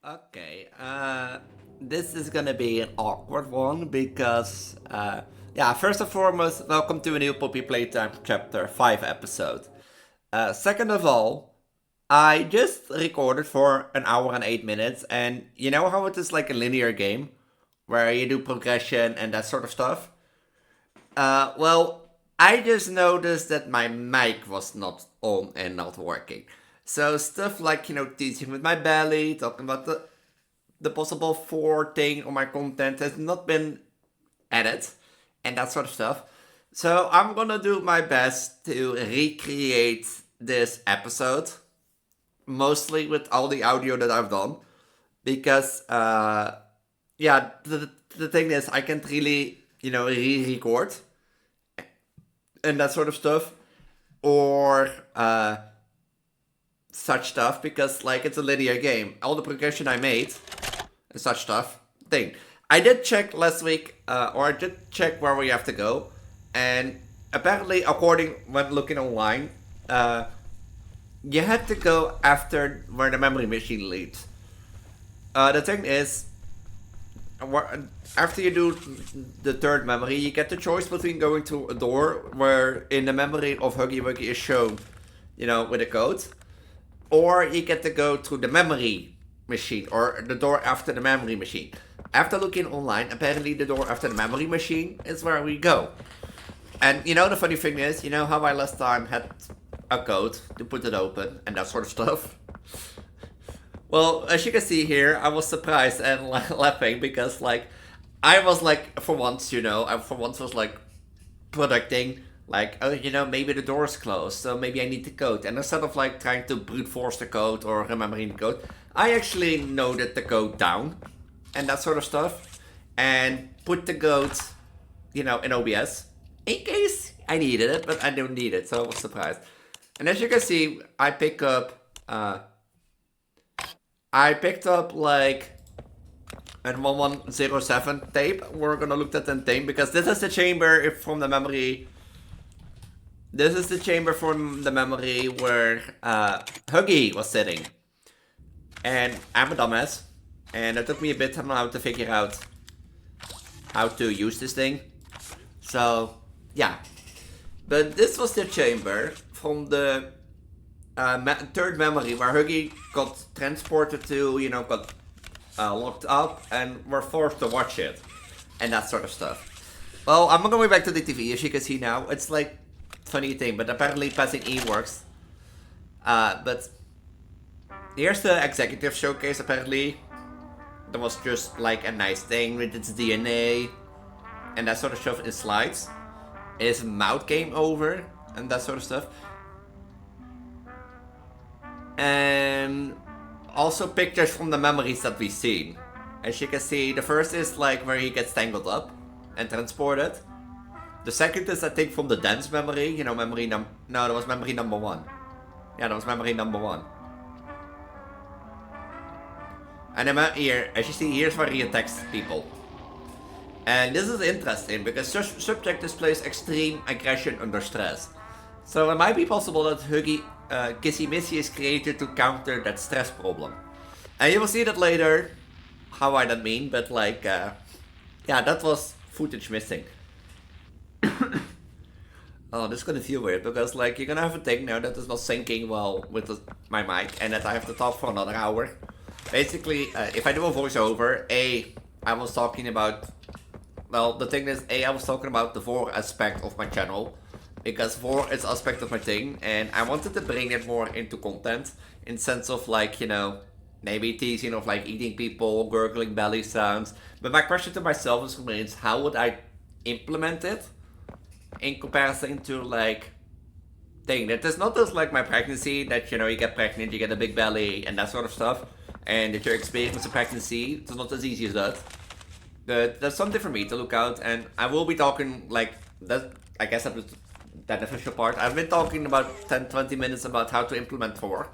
Okay, this is gonna be an awkward one because, yeah, first and foremost, welcome to a new Poppy Playtime Chapter 5 episode. Second of all, I just recorded for an hour and 8 minutes, and you know how it is like a linear game where you do progression and that sort of stuff? Well, I just noticed that my mic was not on and not working. So stuff like, teaching with my belly, talking about the possible for thing on my content has not been added and that sort of stuff. So I'm gonna do my best to recreate this episode, mostly with all the audio that I've done, because yeah, the thing is I can't really re-record and that sort of stuff, or such stuff because like it's a linear game. All the progression I made and such stuff. Thing. I did check last week, or I did check where we have to go, and apparently, according when looking online, you had to go after where the memory machine leads. The thing is, after you do the third memory, you get the choice between going to a door where in the memory of Huggy Wuggy is shown, with a code, or you get to go to the memory machine or the door after the memory machine. After looking online, apparently the door after the memory machine is where we go. And the funny thing is, how I last time had a code to put it open and that sort of stuff. Well, as you can see here, I was surprised and laughing because like I was like for once, I for once was like predicting like, oh, maybe the door's closed, so maybe I need the code. And instead of like trying to brute force the code or remembering the code, I actually noted the code down and that sort of stuff, and put the code, in OBS in case I needed it, but I don't need it, so I was surprised. And as you can see, I picked up like an 1107 tape. We're gonna look at that tape because this is the chamber from the memory. This is the chamber from the memory where Huggy was sitting. And I'm a dumbass. And it took me a bit of time to figure out how to use this thing. So, yeah. But this was the chamber from the third memory where Huggy got transported to, got locked up and were forced to watch it. And that sort of stuff. Well, I'm going back to the TV. As you can see now, it's like funny thing, but apparently passing E works. But here's the executive showcase. Apparently, there was just like a nice thing with its DNA and that sort of stuff in slides. Is mouth game over and that sort of stuff. And also pictures from the memories that we've seen. As you can see, the first is like where he gets tangled up and transported. The second is, I think, from the dance memory. No, that was memory number one. Yeah, that was memory number one. And then here, as you see, here's where he attacks people. And this is interesting because subject displays extreme aggression under stress. So it might be possible that Huggy Kissy Missy is created to counter that stress problem. And you will see that later, how I that mean, but like, yeah, that was footage missing. Oh, this is gonna feel weird because like you're gonna have a thing now that is not syncing well with my mic and that I have to talk for another hour. Basically, if I do a voiceover, I was talking about, well, the thing is, I was talking about the vor aspect of my channel because vor is aspect of my thing and I wanted to bring it more into content in sense of like, maybe teasing of like eating people, gurgling belly sounds. But my question to myself is how would I implement it in comparison to like thing that is not just like my pregnancy that you get pregnant, you get a big belly and that sort of stuff, and that your experience of pregnancy it's not as easy as that. But that's something for me to look out, and I will be talking like that. I guess that was that official part. I've been talking about 10-20 minutes about how to implement for,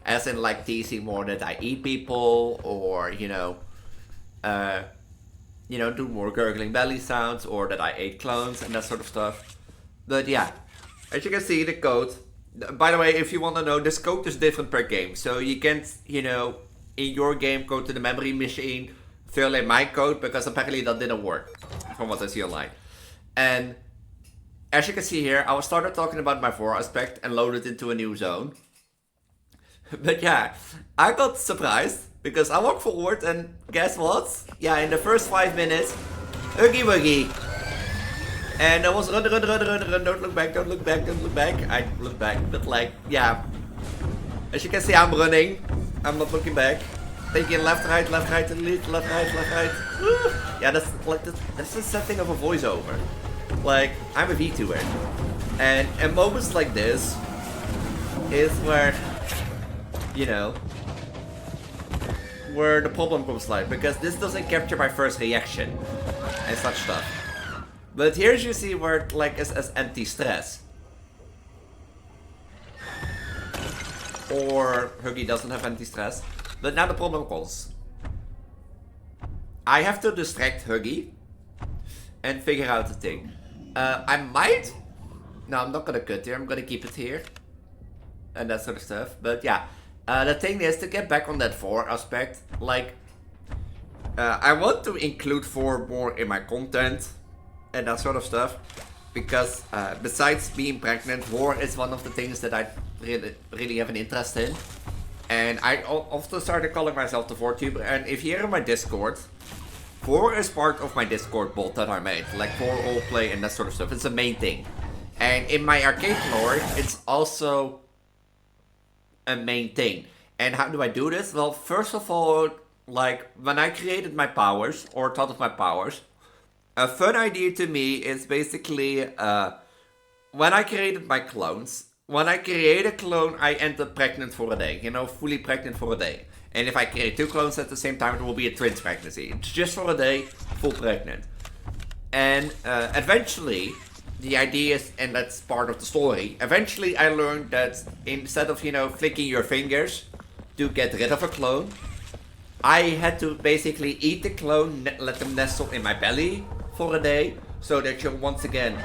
as in like teasing more that I eat people or do more gurgling belly sounds or that I ate clones and that sort of stuff. But yeah, as you can see, the code. By the way, if you want to know, this code is different per game, so you can't in your game go to the memory machine, fill in my code, because apparently that didn't work from what I see online. And as you can see here, I started talking about my 4 aspect and loaded into a new zone. But yeah, I got surprised because I walked forward and guess what? Yeah, in the first 5 minutes, Huggy Wuggy. And I was run, don't look back, don't look back, don't look back. I look back, but like, yeah. As you can see, I'm running. I'm not looking back. Taking left, right, delete, left, right. Woo! Yeah, that's like that's the setting of a voiceover. Like, I'm a Vtuber. And in moments like this is where, you know, where the problem comes live, because this doesn't capture my first reaction and such stuff. But here you see where it like is as anti-stress. Or Huggy doesn't have anti-stress. But now the problem comes. I have to distract Huggy and figure out the thing. I might... No, I'm not gonna cut here, I'm gonna keep it here. And that sort of stuff. But yeah, the thing is to get back on that 4 aspect. Like, I want to include 4 more in my content. And that sort of stuff, because besides being pregnant, war is one of the things that I really have an interest in. And I often started calling myself the Vtuber. And if you're in my Discord, war is part of my Discord bot that I made, like for all play and that sort of stuff. It's the main thing. And in my arcade lore, it's also a main thing. And how do I do this? Well, first of all, like when I created my powers or thought of my powers, a fun idea to me is basically, when I created my clones, when I create a clone, I end up pregnant for a day, you know, fully pregnant for a day. And if I create 2 clones at the same time, it will be a twins pregnancy. It's just for a day, full pregnant. And eventually, the idea is, and that's part of the story, eventually I learned that instead of, you know, flicking your fingers to get rid of a clone, I had to basically eat the clone, let them nestle in my belly for a day, so that you once again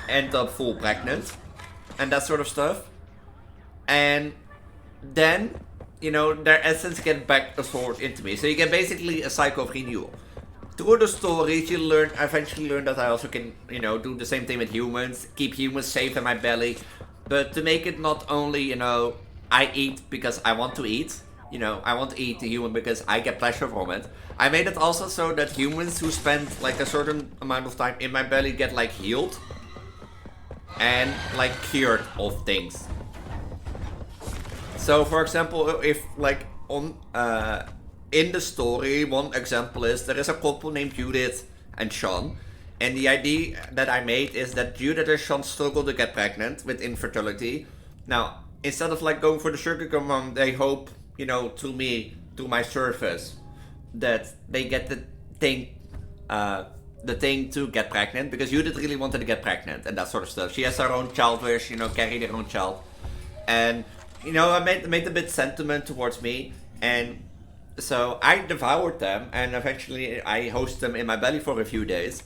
end up full pregnant and that sort of stuff. And then, you know, their essence get back absorbed into me. So you get basically a cycle of renewal. Through the stories, you eventually learn that I also can, you know, do the same thing with humans, keep humans safe in my belly. But to make it not only, you know, I eat because I want to eat, you know, I want to eat the human because I get pleasure from it. I made it also so that humans who spend like a certain amount of time in my belly get like healed and like cured of things. So for example, if like on in the story, one example is there is a couple named Judith and Sean, and the idea that I made is that Judith and Sean struggle to get pregnant with infertility. Now, instead of like going for the sugar mom, they hope, you know, through me, through my service, that they get the thing to get pregnant, because Judith really wanted to get pregnant and that sort of stuff. She has her own child wish, you know, carry their own child. And, you know, I made a bit sentiment towards me, and so I devoured them, and eventually I hosted them in my belly for a few days.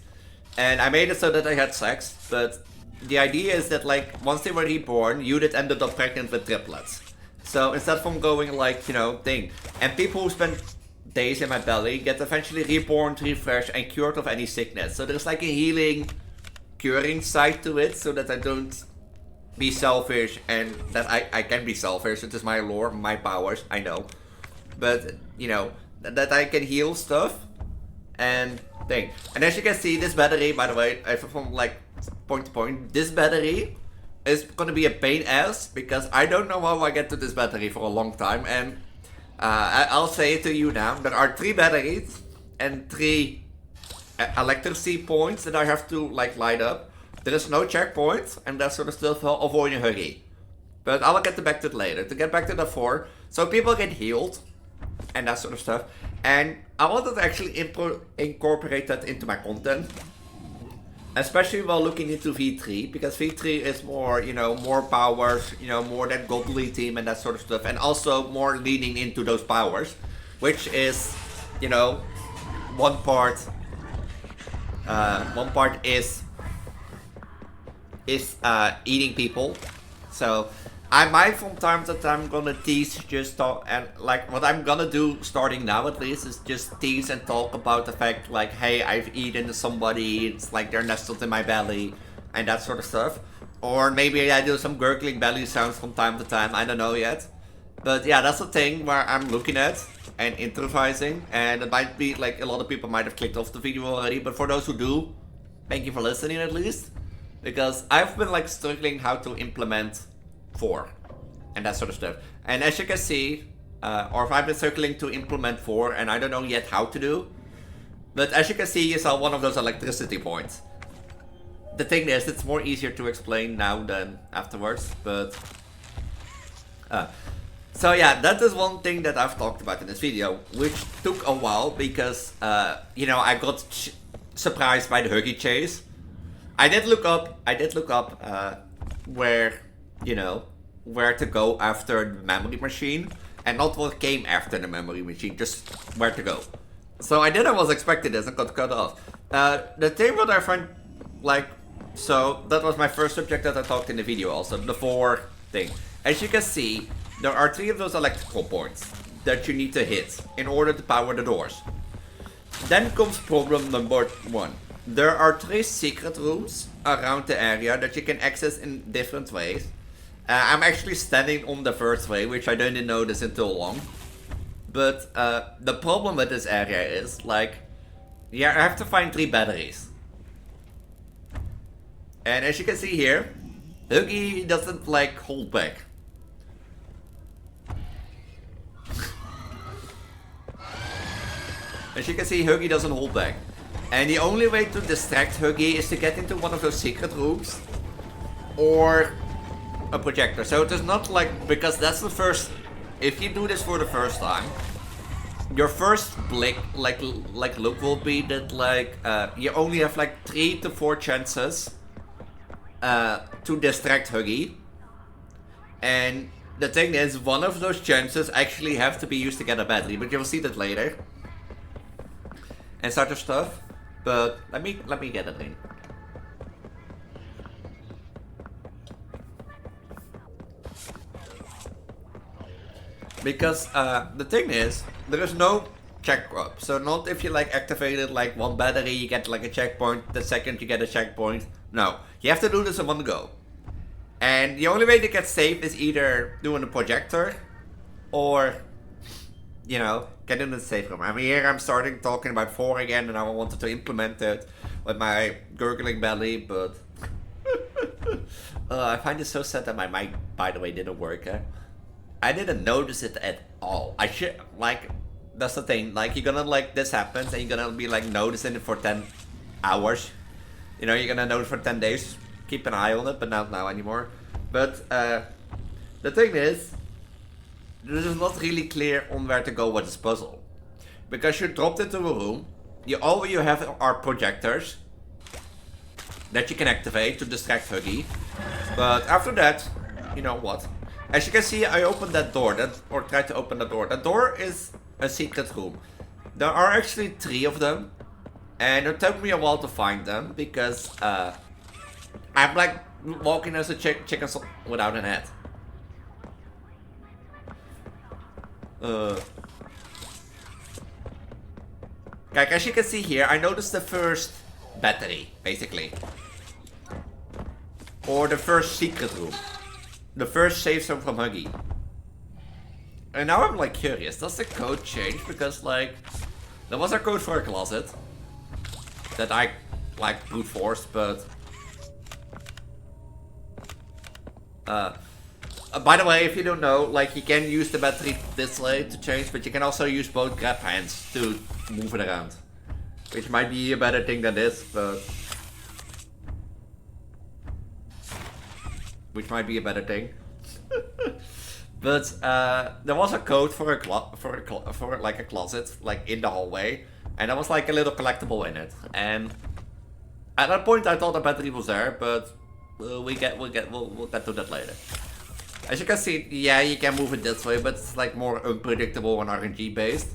And I made it so that I had sex, but the idea is that like, once they were reborn, Judith ended up pregnant with triplets. So instead from going like, you know, thing, and people who spend days in my belly get eventually reborn, refreshed, and cured of any sickness. So there's like a healing, curing side to it, so that I don't be selfish, and that I can be selfish. It is my lore, my powers, I know. But, you know, that I can heal stuff and thing. And as you can see, this battery, by the way, from like point to point, this battery is gonna be a pain ass, because I don't know how I get to this battery for a long time. And I'll say it to you now, there are 3 batteries and 3 electricity points that I have to like light up. There is no checkpoint and that sort of stuff, avoid a hurry. But I will get back to it later. To get back to the 4, so people get healed and that sort of stuff. And I wanted to actually incorporate that into my content, especially while looking into V3, because V3 is more, you know, more powers, you know, more that godly team and that sort of stuff, and also more leaning into those powers, which is, you know, one part is eating people. So I might from time to time gonna tease just talk, and like what I'm gonna do starting now at least is just tease and talk about the fact like, hey, I've eaten somebody, it's like they're nestled in my belly and that sort of stuff. Or maybe I do some gurgling belly sounds from time to time, I don't know yet. But yeah, that's the thing where I'm looking at and improvising, and it might be like a lot of people might have clicked off the video already, but for those who do, thank you for listening at least. Because I've been like struggling how to implement 4 and that sort of stuff. And as you can see, or if I've been circling to implement 4 and I don't know yet how to do. But as you can see, you saw one of those electricity points. The thing is, it's more easier to explain now than afterwards, but... so yeah, that is one thing that I've talked about in this video, which took a while because, you know, I got surprised by the Huggy chase. I did look up where, you know, where to go after the memory machine, and not what came after the memory machine, just where to go. So I didn't was expecting this and got cut off. The thing that I find, like, so that was my first subject that I talked in the video also, the 4 thing. As you can see, there are 3 of those electrical points that you need to hit in order to power the doors. Then comes problem number 1. There are 3 secret rooms around the area that you can access in different ways. I'm actually standing on the first way, which I didn't notice until long. But the problem with this area is, like, yeah, I have to find 3 batteries. And as you can see here, Huggy doesn't, like, hold back. As you can see, Huggy doesn't hold back. And the only way to distract Huggy is to get into one of those secret rooms. Or a projector. So it is not like, because that's the first, if you do this for the first time, your first look will be that like, you only have like 3 to 4 chances to distract Huggy. And the thing is, one of those chances actually have to be used to get a battery, but you'll see that later. And such stuff. But let me get it in. Because the thing is, there is no checkpoint. So not if you like activated like 1 battery, you get like a checkpoint. The second you get a checkpoint. No, you have to do this in one go. And the only way to get safe is either doing a projector, or, you know, get in the safe room. I mean, here I'm starting talking about 4 again, and I wanted to implement it with my gurgling belly, but I find it so sad that my mic, by the way, didn't work. I didn't notice it at all. I should, like, that's the thing. Like, you're gonna, like, this happens, and you're gonna be, like, noticing it for 10 hours. You know, you're gonna notice for 10 days. Keep an eye on it, but not now anymore. But, the thing is, this is not really clear on where to go with this puzzle. Because you dropped into a room, all you have are projectors that you can activate to distract Huggy. But after that, you know what? As you can see, I opened that door, or tried to open the door. The door is a secret room. There are actually 3 of them. And it took me a while to find them, because I'm like walking as a chicken without an head. Like, as you can see here, I noticed the first battery, basically. Or the first secret room. The first safe zone from Huggy. And now I'm like curious, does the code change? Because like, there was a code for a closet that I like brute forced, but by the way, if you don't know, like, you can use the battery this way to change, but you can also use both grab hands to move it around. Which might be a better thing than this, but... which might be a better thing. But there was a code for a closet, like in the hallway, and there was like a little collectible in it. And at that point, I thought the battery was there, but we'll get to that later. As you can see, yeah, you can move it this way, but it's like more unpredictable and RNG based.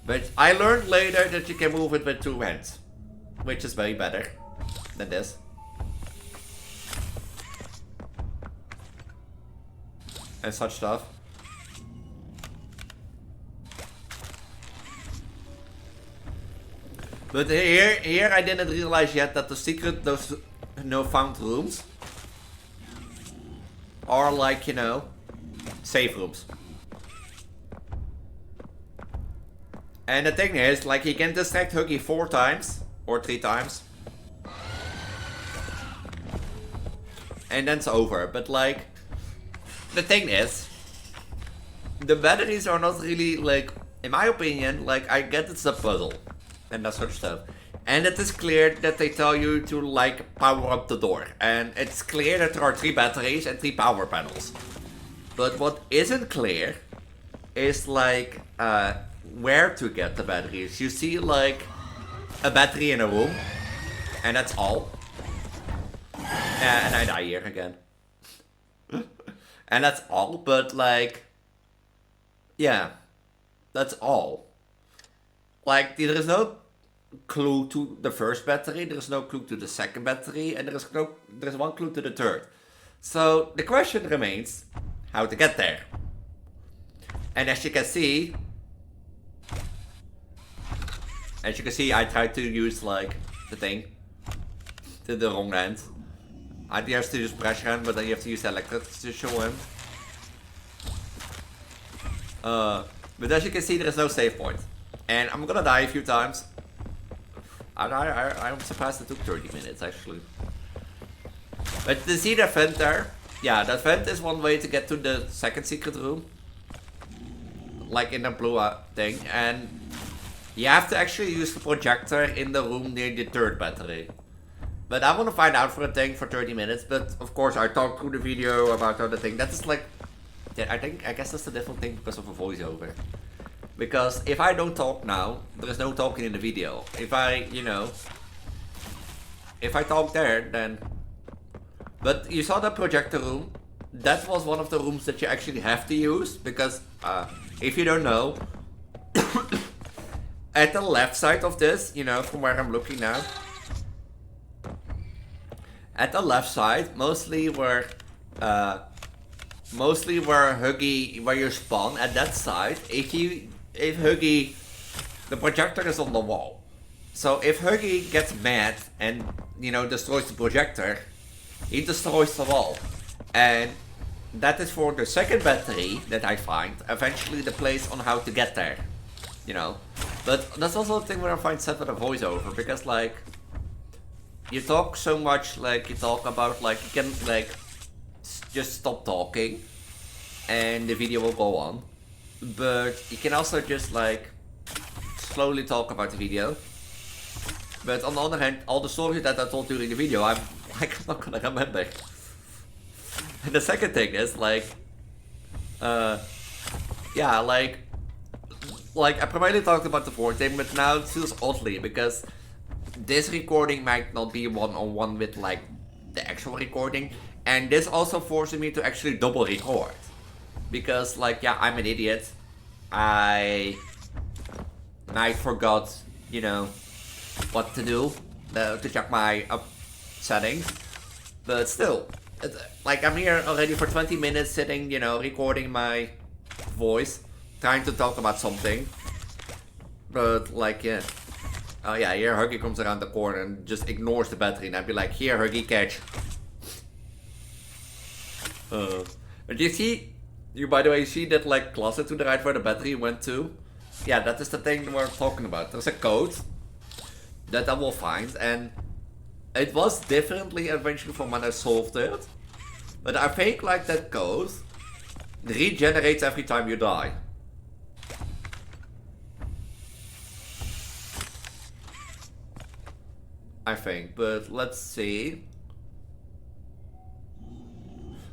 But I learned later that you can move it with 2 hands, which is way better than this. and such stuff. But here I didn't realize yet that the secret, those no found rooms are like, you know, safe rooms. And the thing is, like, he can distract Huggy 4 times or 3 times. And then it's over. But like, the thing is, the batteries are not really, like, in my opinion, like, I get it's a puzzle and that sort of stuff. And it is clear that they tell you to, like, power up the door. And it's clear that there are 3 batteries and 3 power panels. But what isn't clear is, like, where to get the batteries. You see, like, a battery in a room, and that's all. And I die here again. And that's all, but like, yeah, that's all. Like, there is no clue to the first battery, there is no clue to the second battery, and there is one clue to the third. So the question remains, how to get there. And as you can see, I tried to use, like, the thing to the wrong end. I have to use pressure hand, but then you have to use electric to show him. But as you can see, there is no save point. And I'm gonna die a few times. I'm surprised it took 30 minutes, actually. But to see that vent there, yeah, that vent is one way to get to the second secret room. Like in the blue thing. And you have to actually use the projector in the room near the third battery. But I want to find out for a thing for 30 minutes, but of course I talked through the video about the other thing. That is like, yeah, I guess that's a different thing because of a voiceover. Because if I don't talk now, there is no talking in the video. If I, you know, if I talk there, then... But you saw the projector room. That was one of the rooms that you actually have to use, because if you don't know, at the left side of this, you know, from where I'm looking now, at the left side, mostly where Huggy, where you spawn, at that side, if Huggy, the projector is on the wall. So if Huggy gets mad and, you know, destroys the projector, he destroys the wall. And that is for the second battery that I find, eventually the place on how to get there, you know. But that's also the thing where I find sad with a voiceover, because like, you talk so much, like, you talk about, like, you can, like, just stop talking and the video will go on. But you can also just, like, slowly talk about the video. But on the other hand, all the stories that I told during the video, I'm not gonna remember. And the second thing is, like, yeah, like, I primarily talked about the fourth thing, but now it feels oddly, because this recording might not be one-on-one with, like, the actual recording, and this also forces me to actually double record. Because, like, yeah, I'm an idiot. I forgot, you know, what to do to check my settings. But still, like, I'm here already for 20 minutes sitting, you know, recording my voice, trying to talk about something. But, like, yeah. Oh yeah, here Huggy comes around the corner and just ignores the battery, and I'd be like, here Huggy, catch. But you see, by the way, you see that, like, closet to the right where the battery went to? Yeah, that is the thing we're talking about. There's a code that I will find, and it was differently eventually from when I solved it. But I think, like, that code regenerates every time you die. I think, but let's see.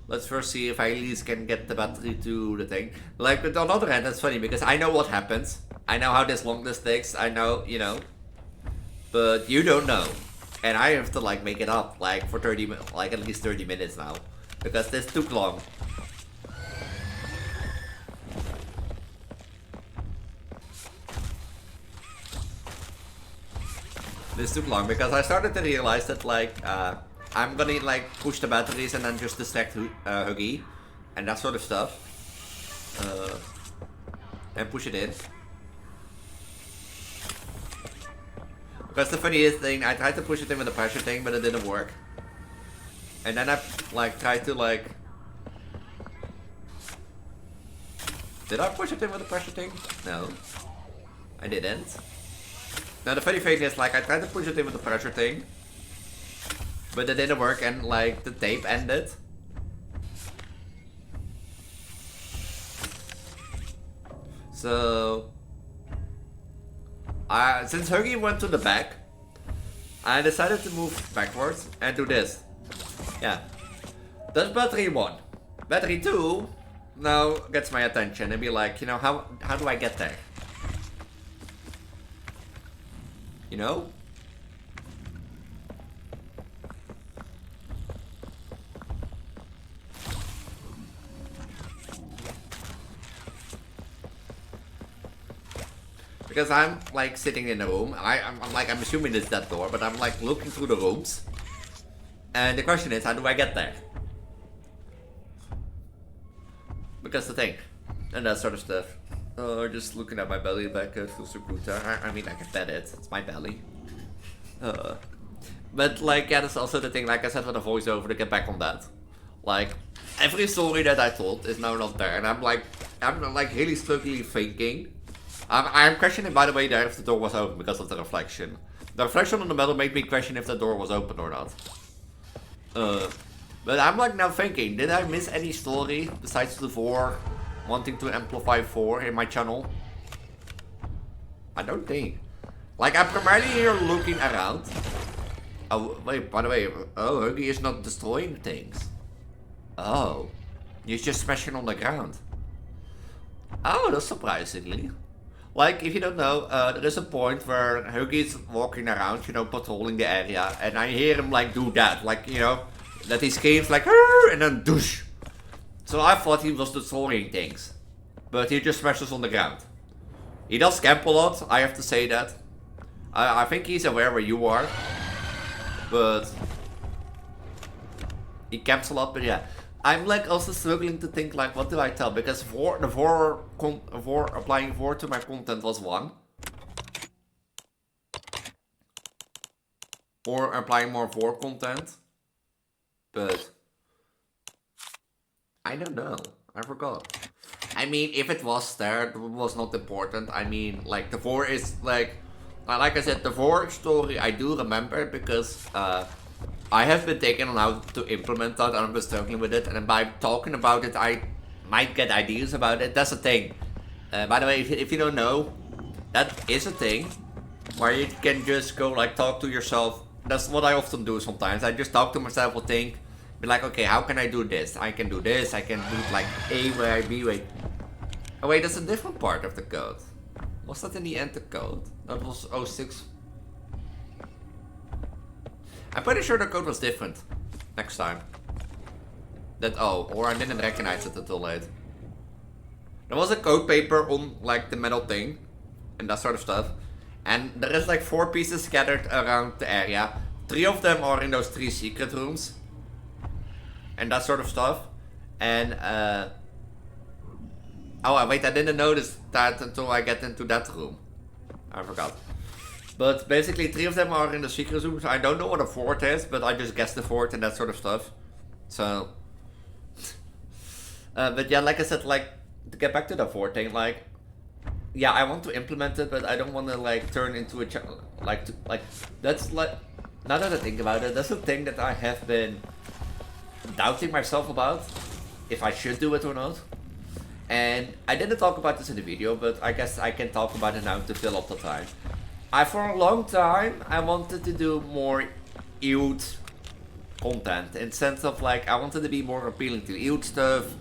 Let's first see if Elise can get the battery to the thing. Like, but on the other hand, that's funny, because I know what happens. I know how long this takes, I know, you know. But you don't know. And I have to, like, make it up, like, for 30 minutes, like, at least 30 minutes now. Because this took long. This took long, because I started to realize that, like, I'm gonna, like, push the batteries and then just distract Huggy. and that sort of stuff. And push it in. Because the funniest thing, I tried to push it in with the pressure thing, but it didn't work. And then I like tried to like... Did I push it in with the pressure thing? No. I didn't. Now the funny thing is, like, I tried to push it in with the pressure thing, but it didn't work, and like the tape ended. So since Huggy went to the back, I decided to move backwards and do this. Yeah. That's battery 1. Battery 2 now gets my attention and be like, you know, how do I get there? You know? Because I'm like sitting in a room, I'm assuming it's that door, but I'm like looking through the rooms. And the question is, how do I get there? Because the thing, and that sort of stuff. Oh, just looking at my belly back through Sukuta. I mean, I can pet it, it's my belly. But like, yeah, that's also the thing, like I said with the voiceover, to get back on that. Like, every story that I told is now not there, and I'm like really struggling thinking. I'm questioning, by the way, there if the door was open because of the reflection. The reflection on the metal made me question if the door was open or not. But I'm like now thinking, did I miss any story besides the 4 wanting to amplify 4 in my channel? I don't think. Like, I'm primarily here looking around. Oh, wait, by the way, oh, Huggy is not destroying things. Oh, he's just smashing on the ground. Oh, that's surprisingly. Like, if you don't know, there is a point where Huggy's walking around, you know, patrolling the area, and I hear him, like, do that. Like, you know, that he screams, like, and then douche. So I thought he was destroying things. But he just smashes on the ground. He does camp a lot, I have to say that. I think he's aware where you are. But he camps a lot, but yeah. I'm like also struggling to think like, what do I tell? Because applying 4 to my content was 1. Or applying more 4 content. But I don't know. I forgot. I mean, if it was there, it was not important. I mean, like the 4 is like I said, the 4 story I do remember because I have been taken on how to implement that, and I've been struggling with it, and by talking about it, I might get ideas about it. That's a thing. By the way, if you don't know, that is a thing, where you can just go like talk to yourself. That's what I often do sometimes. I just talk to myself or think, be like, okay, how can I do this? I can do this, I can do like A way, B way. Oh wait, that's a different part of the code. Was that in the end the code? That was 06. I'm pretty sure the code was different next time. Or I didn't recognize it until late. There was a code paper on like the metal thing and that sort of stuff. And there is like 4 pieces scattered around the area. 3 of them are in those 3 secret rooms. And that sort of stuff. And oh wait, I didn't notice that until I get into that room. I forgot. But basically 3 of them are in the secret room, so I don't know what a 4th is, but I just guessed the 4th and that sort of stuff. So but yeah, like I said, like to get back to the 4th thing, like yeah, I want to implement it, but I don't want to like turn into a that's like, now that I think about it, that's a thing that I have been doubting myself about, if I should do it or not. And I didn't talk about this in the video, but I guess I can talk about it now to fill up the time. For a long time, I wanted to do more youth content, in the sense of like, I wanted to be more appealing to youth stuff,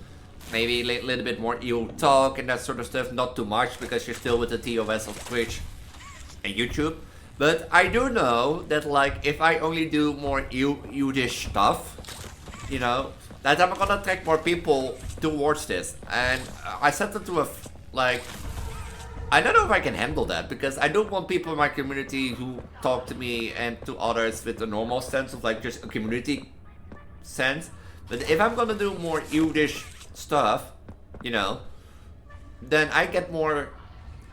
maybe a little bit more youth talk and that sort of stuff, not too much, because you're still with the TOS of Twitch and YouTube. But I do know that like, if I only do more youth-ish stuff, you know, that I'm gonna attract more people towards this. And I said it to I don't know if I can handle that, because I don't want people in my community who talk to me and to others with a normal sense of like just a community sense. But if I'm gonna do more youth-ish stuff, you know, then I get more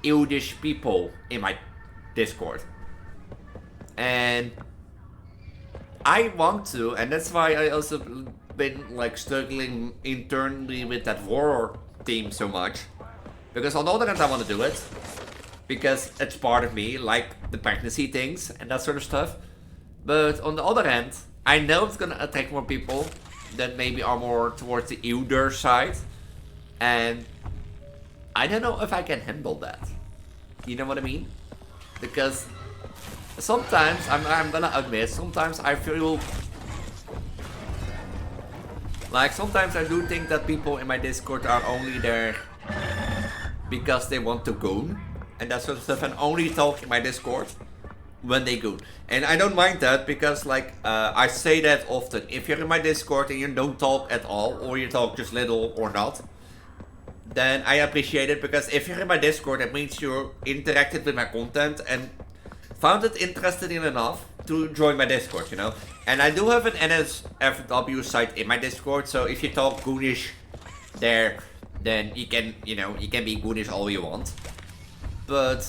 Eldish people in my Discord. And I want to, and that's why I also been like struggling internally with that horror theme so much. Because on the other hand I want to do it, because it's part of me, like the pregnancy things and that sort of stuff. But on the other hand, I know it's gonna attract more people that maybe are more towards the Elder side. And I don't know if I can handle that. You know what I mean? Because sometimes, I'm gonna admit, sometimes I feel... Like, sometimes I do think that people in my Discord are only there because they want to goon and that sort of stuff, and only talk in my Discord when they goon. And I don't mind that, because like, I say that often. If you're in my Discord and you don't talk at all, or you talk just little or not, then I appreciate it, because if you're in my Discord, that means you interacted with my content and found it interesting enough to join my Discord, you know? And I do have an NSFW site in my Discord, so if you talk goonish there, then you can, you know, you can be goonish all you want. But,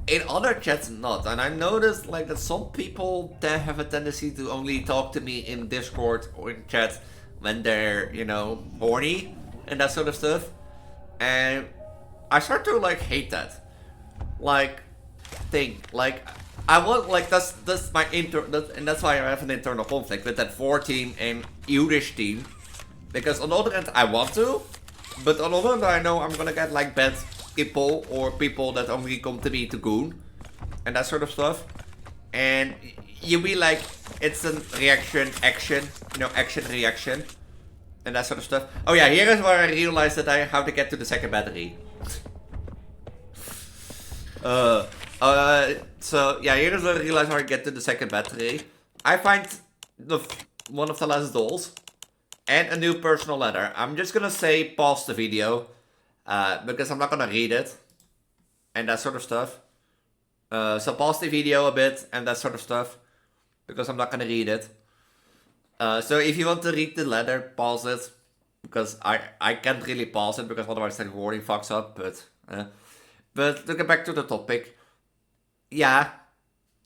in other chats, not. And I noticed, like, that some people, they have a tendency to only talk to me in Discord or in chat when they're, you know, horny and that sort of stuff. And I start to, like, hate that. Like, thing. Like, I want, like, that's my and that's why I have an internal conflict with that 4 team and Eldish team. Because on the other hand, I want to, but on the other hand, I know I'm gonna get, like, bad people or people that only come to me to goon and that sort of stuff. And you'll be like, it's a reaction, action, you know, action, reaction, and that sort of stuff. Oh yeah, here is where I realized that I have to get to the second battery. So yeah, here is where I realized how I get to the second battery. I find one of the last dolls and a new personal letter. I'm just gonna say pause the video, because I'm not gonna read it and that sort of stuff. So pause the video a bit and that sort of stuff, because I'm not gonna read it. So if you want to read the letter, pause it, because I can't really pause it, because otherwise the recording fucks up. But to get back to the topic, yeah,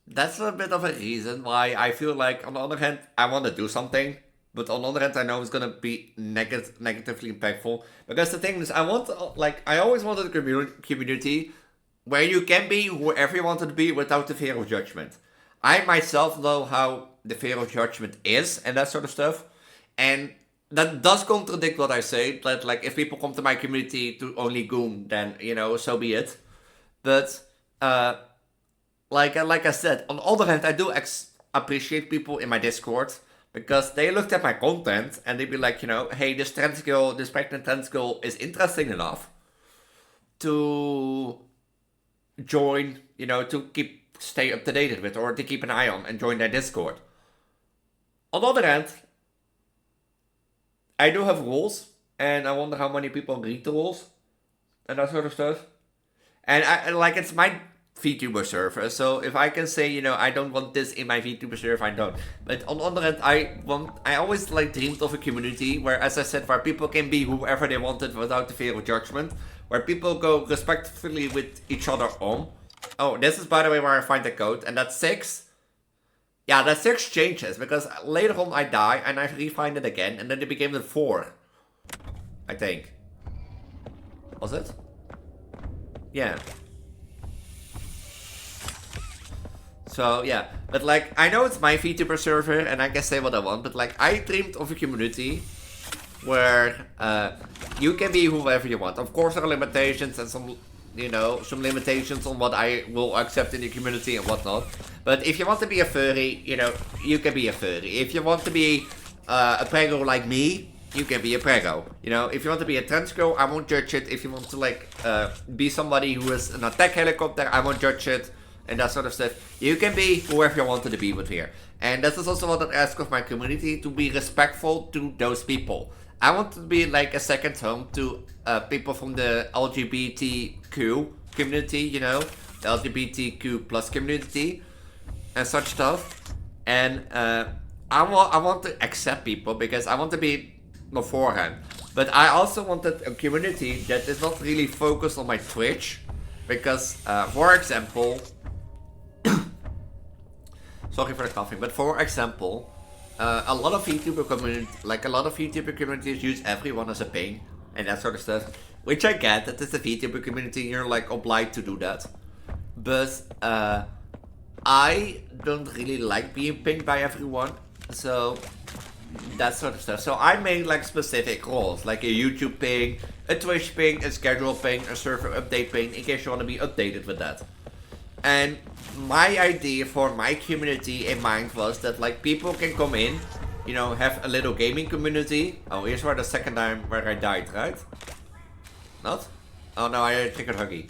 that's a bit of a reason why I feel like, on the other hand, I want to do something, but on the other hand, I know it's gonna be negatively impactful. Because the thing is, I always wanted a community where you can be whoever you want to be without the fear of judgment. I myself know how the fear of judgment is and that sort of stuff, and that does contradict what I say. That, like, if people come to my community to only goon, then, you know, so be it. But like I said, on the other hand, I do appreciate people in my Discord, because they looked at my content and they'd be like, you know, hey, this trans girl, this pregnant trans girl is interesting enough to join, you know, to stay up to date with, or to keep an eye on and join their Discord. On the other hand, I do have rules, and I wonder how many people read the rules and that sort of stuff. And I like, it's my Vtuber server, so if I can say, you know, I don't want this in my Vtuber server, I don't. But on the other hand, I always, like, dreamed of a community where, as I said, where people can be whoever they wanted without the fear of judgment, where people go respectfully with each other on. Oh, this is, by the way, where I find the code, and that's 6. Yeah, that 6 changes, because later on I die, and I refind it again, and then it became the 4. I think. Was it? Yeah. So, yeah. But, like, I know it's my Vtuber server, and I can say what I want, but, like, I dreamed of a community where you can be whoever you want. Of course, there are limitations and some, you know, some limitations on what I will accept in the community and whatnot. But if you want to be a furry, you know, you can be a furry. If you want to be a prego like me, you can be a prego. You know, if you want to be a trans girl, I won't judge it. If you want to, like, be somebody who is an attack helicopter, I won't judge it. And that sort of stuff. You can be whoever you wanted to be with here. And this is also what I ask of my community, to be respectful to those people. I want to be like a second home to people from the LGBTQ community, you know, the LGBTQ plus community and such stuff. And I want to accept people, because I want to be beforehand. But I also wanted a community that is not really focused on my Twitch. Because, for example... sorry for the coughing, but for example... a lot of YouTuber communities use everyone as a ping. And that sort of stuff. Which I get, that is a VTuber community, you're like obliged to do that. But, I don't really like being pinged by everyone. So... that sort of stuff. So I made like specific roles, like a YouTube ping, a Twitch ping, a schedule ping, a server update ping, in case you want to be updated with that. And my idea for my community in mind was that like people can come in, you know, have a little gaming community. Oh, here's where the second time where I died, right? Not? Oh no, I triggered Huggy.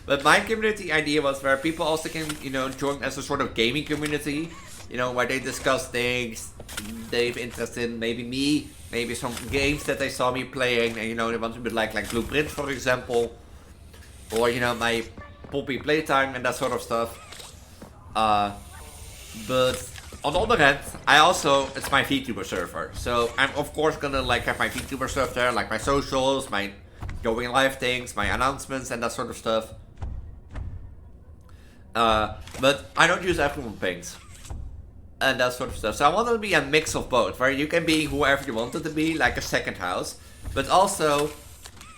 But my community idea was where people also can, you know, join as a sort of gaming community. You know, where they discuss things they've interested in, maybe me, maybe some games that they saw me playing, and you know, they want to be like Blueprints, for example. Or, you know, my Poppy playtime and that sort of stuff. But on the other hand, it's my Vtuber server. So I'm of course gonna like have my Vtuber stuff there, like my socials, my going live things, my announcements and that sort of stuff. But I don't use everyone pings. And that sort of stuff. So I want it to be a mix of both, where you can be whoever you want it to be, like a second house. But also,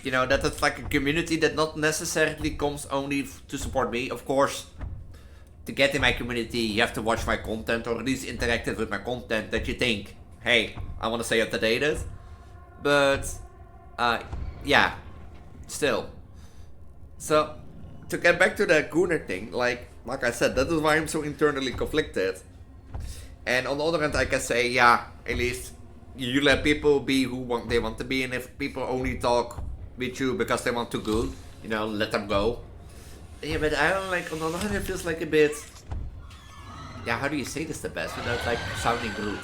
you know, that it's like a community that not necessarily comes only to support me. Of course, to get in my community, you have to watch my content, or at least interact with my content that you think, hey, I want to stay up to date. But, yeah, still. So, to get back to the Gooner thing, like I said, that is why I'm so internally conflicted. And on the other hand, I can say, yeah, Elise, you let people be who they want to be, and if people only talk with you because they want to go, you know, let them go. Yeah, but I don't like, on the other hand, it feels like a bit... Yeah, how do you say this the best without, like, sounding rude?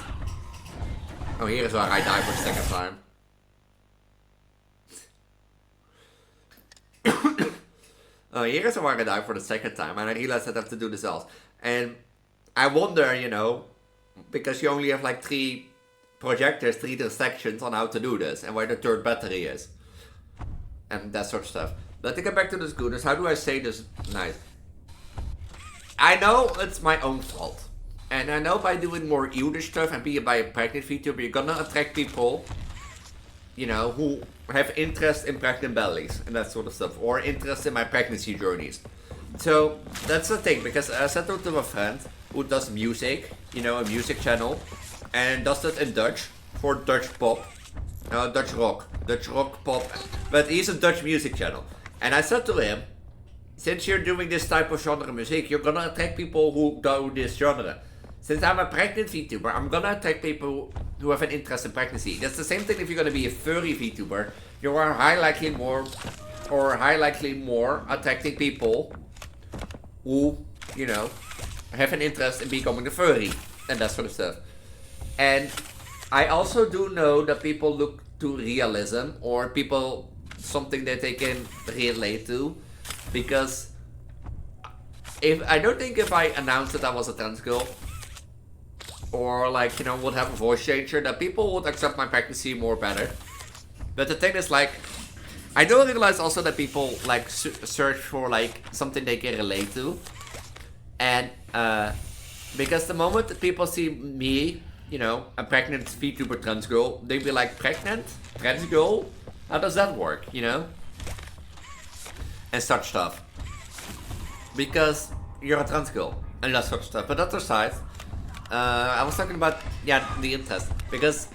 Oh, here is where I die for the second time. Oh, here is where I die for the second time, and I realized that I have to do this else. And I wonder, you know, because you only have like 3 projectors, 3 sections on how to do this, and where the third battery is. And that sort of stuff. But to get back to the scooters, how do I say this nice? I know it's my own fault. And I know by doing more English stuff and being by a pregnant VTuber, you're gonna attract people, you know, who have interest in pregnant bellies and that sort of stuff. Or interest in my pregnancy journeys. So, that's the thing, because I said to a friend who does music, you know, a music channel, and does that in Dutch, for Dutch pop, Dutch rock pop, but he's a Dutch music channel. And I said to him, since you're doing this type of genre music, you're gonna attract people who do this genre. Since I'm a pregnant VTuber, I'm gonna attract people who have an interest in pregnancy. That's the same thing if you're gonna be a furry VTuber, you are high likely more attracting people who, you know, have an interest in becoming a furry and that sort of stuff. And I also do know that people look to realism, or people, something that they can relate to, because I don't think if I announced that I was a trans girl, or like, you know, would have a voice changer, that people would accept my pregnancy more better. But the thing is, like, I do realize also that people like search for like something they can relate to. And because the moment that people see me, you know, a pregnant VTuber trans girl, they'd be like, pregnant? Trans girl? How does that work, you know? And such stuff. Because you're a trans girl and that sort of stuff. But other side, I was talking about, yeah, the interest. Because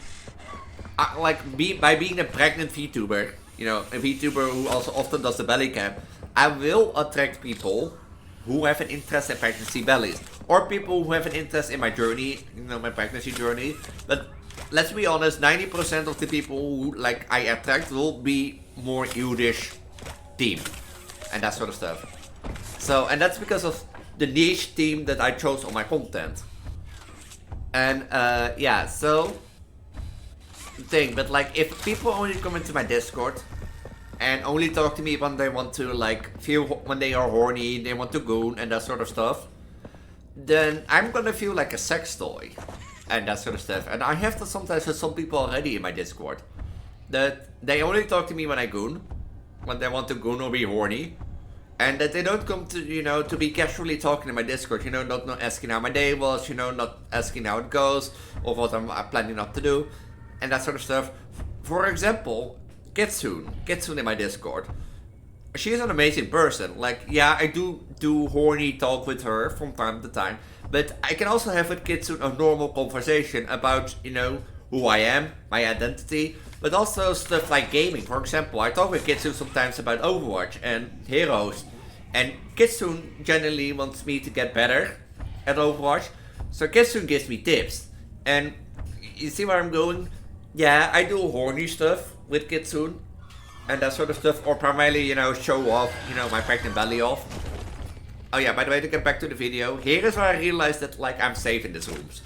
by being a pregnant VTuber, you know, a VTuber who also often does the belly cam, I will attract people who have an interest in pregnancy bellies. Or people who have an interest in my journey, you know, my pregnancy journey. But let's be honest, 90% of the people who like I attract will be more Yiddish team. And that sort of stuff. So, and that's because of the niche theme that I chose on my content. And yeah, so thing, but like if people only come into my Discord and only talk to me when they want to like feel, when they are horny, they want to goon and that sort of stuff, then I'm gonna feel like a sex toy. and that sort of stuff. And I have that sometimes with some people already in my Discord. That they only talk to me when I goon, when they want to goon or be horny. And that they don't come to, you know, to be casually talking in my Discord, you know, not asking how my day was, you know, not asking how it goes, or what I'm planning not to do, and that sort of stuff. For example, Kitsune in my Discord. She's an amazing person. Like, yeah, I do horny talk with her from time to time, but I can also have with Kitsune a normal conversation about, you know, who I am, my identity, but also stuff like gaming. For example, I talk with Kitsune sometimes about Overwatch and heroes, and Kitsune generally wants me to get better at Overwatch, so Kitsune gives me tips. And you see where I'm going? Yeah, I do horny stuff with Kitsune and that sort of stuff, or primarily, you know, show off, you know, my pregnant belly off. Oh yeah, by the way, to get back to the video, here is where I realized that, like, I'm safe in these rooms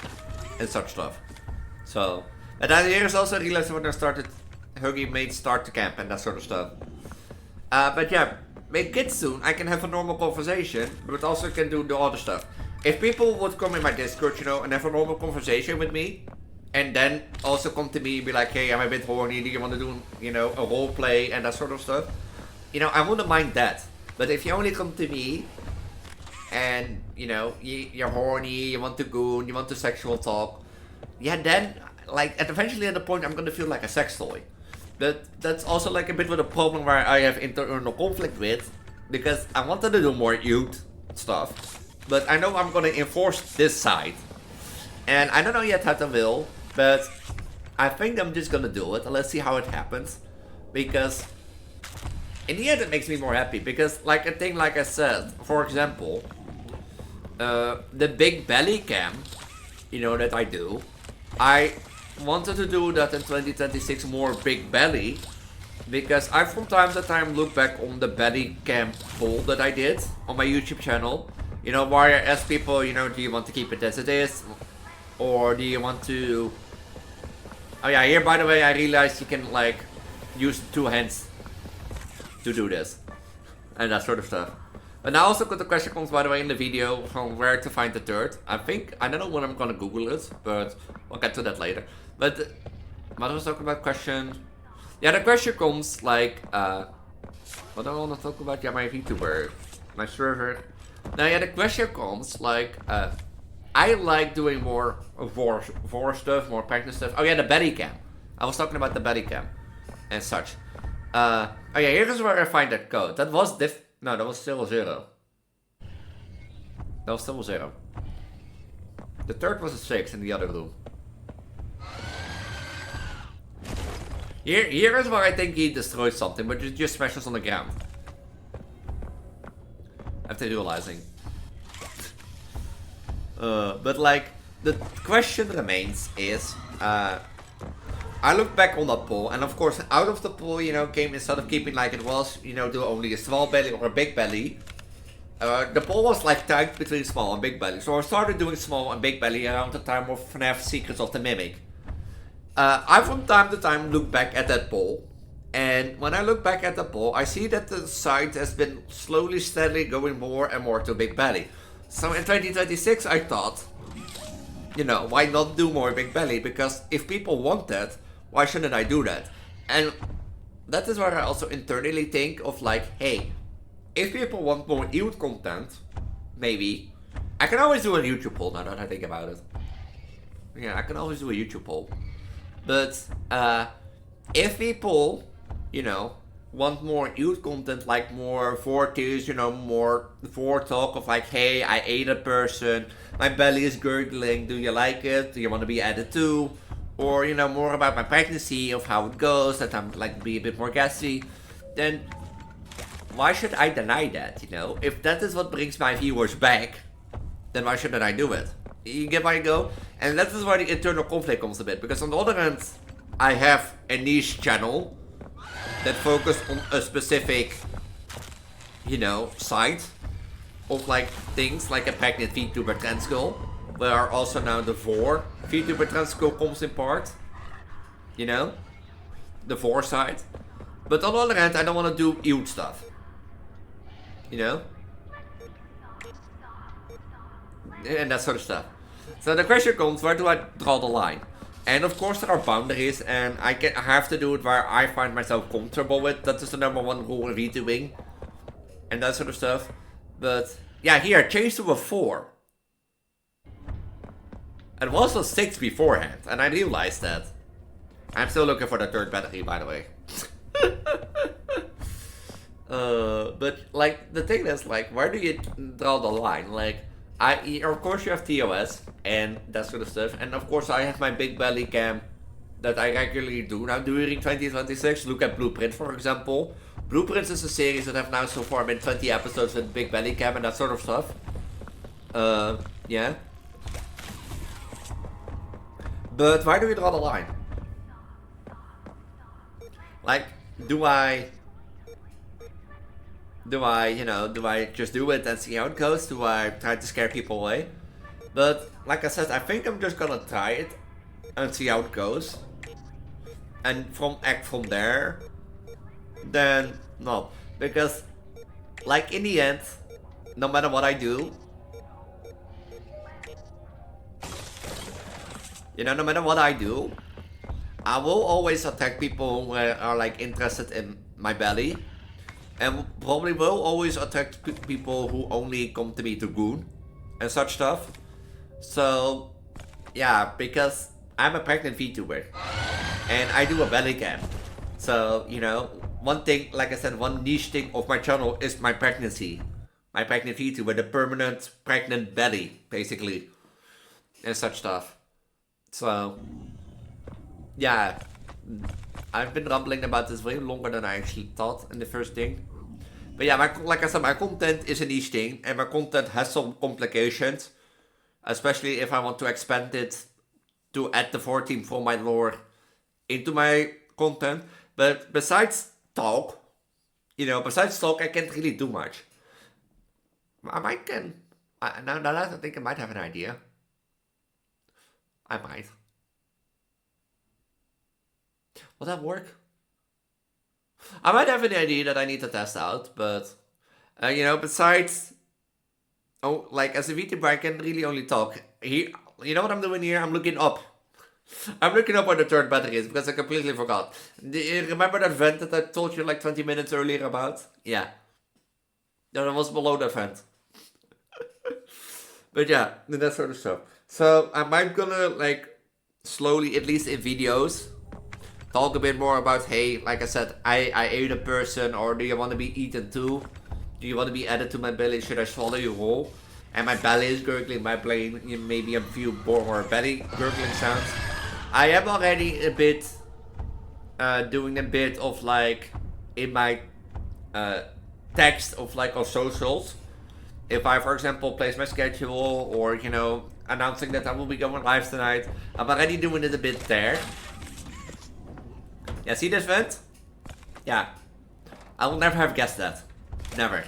and such stuff. So, and then here is also realized when I started, Huggy made start to camp and that sort of stuff. But yeah, with Kitsune, I can have a normal conversation, but also can do the other stuff. If people would come in my Discord, you know, and have a normal conversation with me, and then also come to me and be like, hey, I'm a bit horny, do you want to do, you know, a role play and that sort of stuff? You know, I wouldn't mind that. But if you only come to me, and, you know, you're horny, you want to goon, you want to sexual talk, yeah, then, like, eventually at the point I'm gonna feel like a sex toy. But that's also like a bit of a problem where I have internal conflict with, because I wanted to do more youth stuff, but I know I'm gonna enforce this side. And I don't know yet how to will, but I think I'm just gonna do it, and let's see how it happens. Because in the end it makes me more happy, because like a thing like I said, for example, the big belly cam, you know, that I do, I wanted to do that in 2026 more big belly, because I from time to time look back on the belly cam poll that I did on my YouTube channel, you know, where I ask people, you know, do you want to keep it as it is, or do you want to... Oh yeah, here by the way I realized you can like use 2 hands to do this and that sort of stuff. But now also the question comes, by the way, in the video from where to find the third. I don't know when I'm gonna Google it, but we'll get to that later. But what I was talking about question... Yeah, the question comes like, what do I want to talk about? Yeah, my Vtuber, my server. Now yeah, the question comes like, I like doing more vor stuff, more practice stuff. Oh yeah, the belly cam. I was talking about the belly cam and such. Oh yeah, here's where I find that code. That was no, that was still 0. That was still 0. The third was a 6 in the other room. Here is where I think he destroyed something, but it just smashes on the ground. After realizing. But like, the question remains is, I look back on that poll, and of course, out of the poll, you know, came, instead of keeping like it was, you know, do only a small belly or a big belly. The poll was like tied between small and big belly, so I started doing small and big belly around the time of FNAF Secrets of the Mimic. I from time to time look back at that poll, and when I look back at the poll, I see that the site has been slowly, steadily going more and more to big belly. So in 2026, I thought, you know, why not do more big belly? Because if people want that, why shouldn't I do that? And that is where I also internally think of like, hey, if people want more youth content, maybe, I can always do a YouTube poll now that I think about it. Yeah, I can always do a YouTube poll. But if people, you know, want more youth content, like more vortex, you know, more vor talk of like, hey, I ate a person, my belly is gurgling, do you like it? Do you want to be added to? Or, you know, more about my pregnancy, of how it goes, that I'm like be a bit more gassy, then why should I deny that, you know? If that is what brings my viewers back, then why shouldn't I do it? You get where I go? And that is where the internal conflict comes a bit, because on the other hand, I have a niche channel that focus on a specific, you know, site of like things like a pregnant Vtuber trans girl, where also now the vor Vtuber trans girl comes in part, you know, the vor side. But on the other hand, I don't want to do youth stuff, you know, and that sort of stuff. So the question comes, where do I draw the line? And of course there are boundaries, and I have to do it where I find myself comfortable with. That is the #1 rule in VTubing. And that sort of stuff. But yeah, here, change to a 4. It was a 6 beforehand, and I realized that. I'm still looking for the 3rd battery, by the way. But like, the thing is, like, where do you draw the line? Like, of course you have TOS and that sort of stuff, and of course I have my big belly cam that I regularly do now during 2026. Look at Blueprint, for example. Blueprints is a series that have now so far been 20 episodes with big belly cam and that sort of stuff. Yeah. But where do we draw the line? Like, do I just do it and see how it goes? Do I try to scare people away? But, like I said, I think I'm just gonna try it and see how it goes. And act from there. Then, no. Because, like, in the end, no matter what I do, no matter what I do, I will always attack people who are, like, interested in my belly. And probably will always attack people who only come to me to goon and such stuff. So, yeah, because I'm a pregnant VTuber. And I do a belly cam. So, one thing, like I said, one niche thing of my channel is my pregnancy. My pregnant VTuber, the permanent pregnant belly, basically. And such stuff. So, yeah. I've been rambling about this way longer than I actually thought in the first thing. But yeah, like I said, my content is a niche thing, and my content has some complications. Especially if I want to expand it to add the 14 from my lore into my content. But besides talk, I can't really do much. Now that I think I might have an idea. I might. Will that work? I might have an idea that I need to test out, but, besides, like, as a VTuber, I can really only talk. Here, you know what I'm doing here? I'm looking up. I'm looking up where the 3rd battery is, because I completely forgot. Do you remember that vent that I told you like 20 minutes earlier about? Yeah. That was below that vent. But yeah, that sort of stuff. So, I might gonna, like, slowly, at least in videos, talk a bit more about, hey, like I said, I ate a person, or do you want to be eaten too? Do you want to be added to my belly? Should I swallow you whole? And my belly is gurgling, my brain, maybe a few more belly gurgling sounds. I am already a bit, doing a bit of, like, in my text of, like, on socials. If I, for example, place my schedule, or, announcing that I will be going live tonight, I'm already doing it a bit there. Yeah, see this vent? Yeah. I will never have guessed that. Never.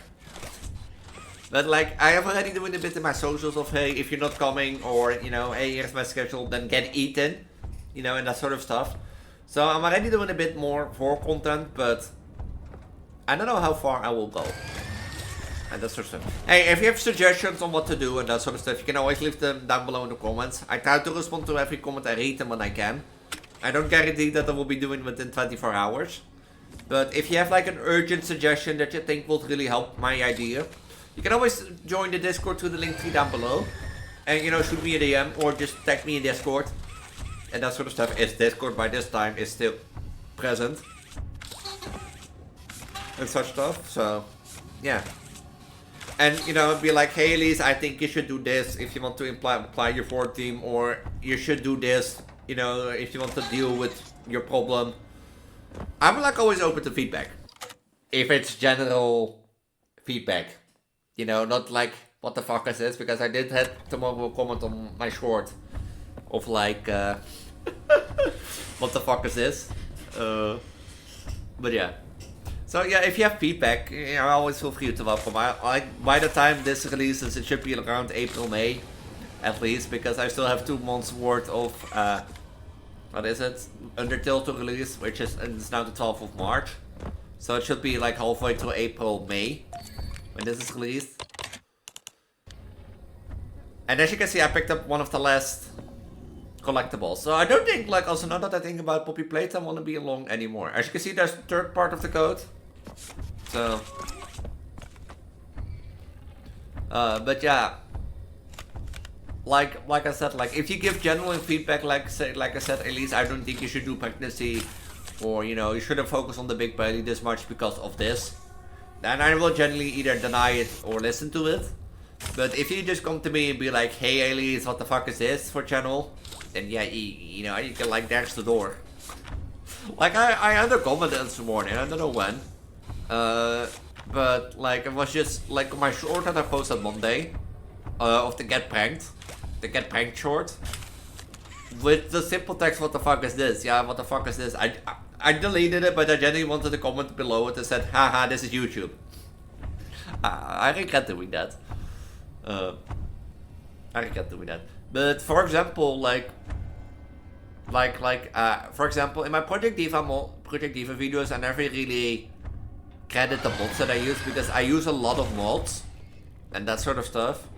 But, like, I have already doing a bit in my socials of, hey, if you're not coming, or, hey, here's my schedule, then get eaten. And that sort of stuff. So I'm already doing a bit more for content, but I don't know how far I will go. And that sort of stuff. Hey, if you have suggestions on what to do and that sort of stuff, you can always leave them down below in the comments. I try to respond to every comment. I read them when I can. I don't guarantee that I will be doing within 24 hours. But if you have, like, an urgent suggestion that you think would really help my idea, you can always join the Discord through the link tree down below. And, shoot me a DM or just tag me in Discord. And that sort of stuff. Is Discord by this time is still present. And such stuff. So, yeah. And, be like, hey, Elise, I think you should do this if you want to apply your 4 team. Or you should do this, if you want to deal with your problem. I'm, like, always open to feedback. If it's general feedback. Not like, what the fuck is this? Because I did have tomorrow comment on my short. Of, like, what the fuck is this? But yeah. So yeah, if you have feedback, always feel free to welcome. By the time this releases, it should be around April, May, at least, because I still have 2 months worth of, what is it? Undertale to release, which is, and it's now the 12th of March. So it should be like halfway to April, May, when this is released. And as you can see, I picked up one of the last collectibles. So I don't think, like, also now that I think about Poppy Playtime, I want to be along anymore. As you can see, there's the third part of the code. So, but yeah, like I said, like if you give genuine feedback, like I said, Elise, I don't think you should do pregnancy, or you know, you shouldn't focus on the big belly this much because of this. Then I will generally either deny it or listen to it. But if you just come to me and be like, hey Elise, what the fuck is this for channel? Then yeah, you know, you can like, there's the door. Like I undercommented this morning, I don't know when. But like it was just like my short that I posted Monday of the get pranked short with the simple text, what the fuck is this? Yeah, what the fuck is this? I deleted it, but I genuinely wanted to comment below it and said, haha, this is YouTube. I regret doing that. I regret doing that. But for example, for example, in my Project Diva videos, I never really credit the mods that I use because I use a lot of mods and that sort of stuff.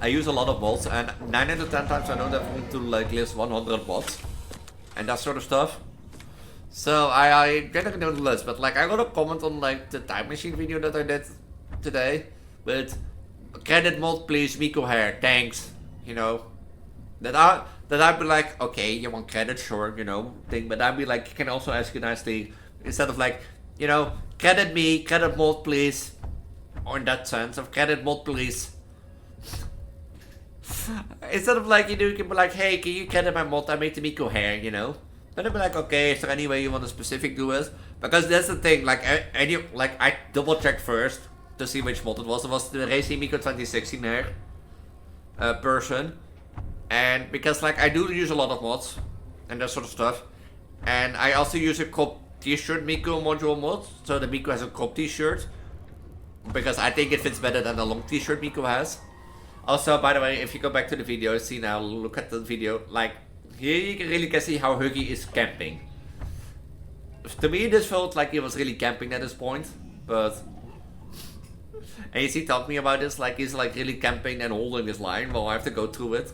I use a lot of mods, and 9 out of 10 times I don't have room to like list 100 mods and that sort of stuff. So I generally don't list, but like I got a comment on like the time machine video that I did today with credit mod please, Miko hair, thanks. You know, that I'd be like, okay, you want credit, sure, you know, thing, but I'd be like, you can also ask you nicely instead of like, you know, credit me, credit mod please, or in that sense of credit mod please. Instead of like, you know, you can be like, hey, can you credit my mod? I made the Miko hair, you know. Then I'd be like, okay, is there any way you want to specific do it? Because that's the thing, like, I double checked first to see which mod it was. It was the Racing Miko 2016 hair person. And because like I do use a lot of mods and that sort of stuff. And I also use a crop t-shirt Miko module mod. So the Miko has a crop t-shirt. Because I think it fits better than the long t-shirt Miko has. Also, by the way, if you go back to the video, see now, look at the video, like, here you can really see how Huggy is camping. To me, this felt like he was really camping at this point, but... And you see, talk me about this, like, he's like really camping and holding his line, well, I have to go through it.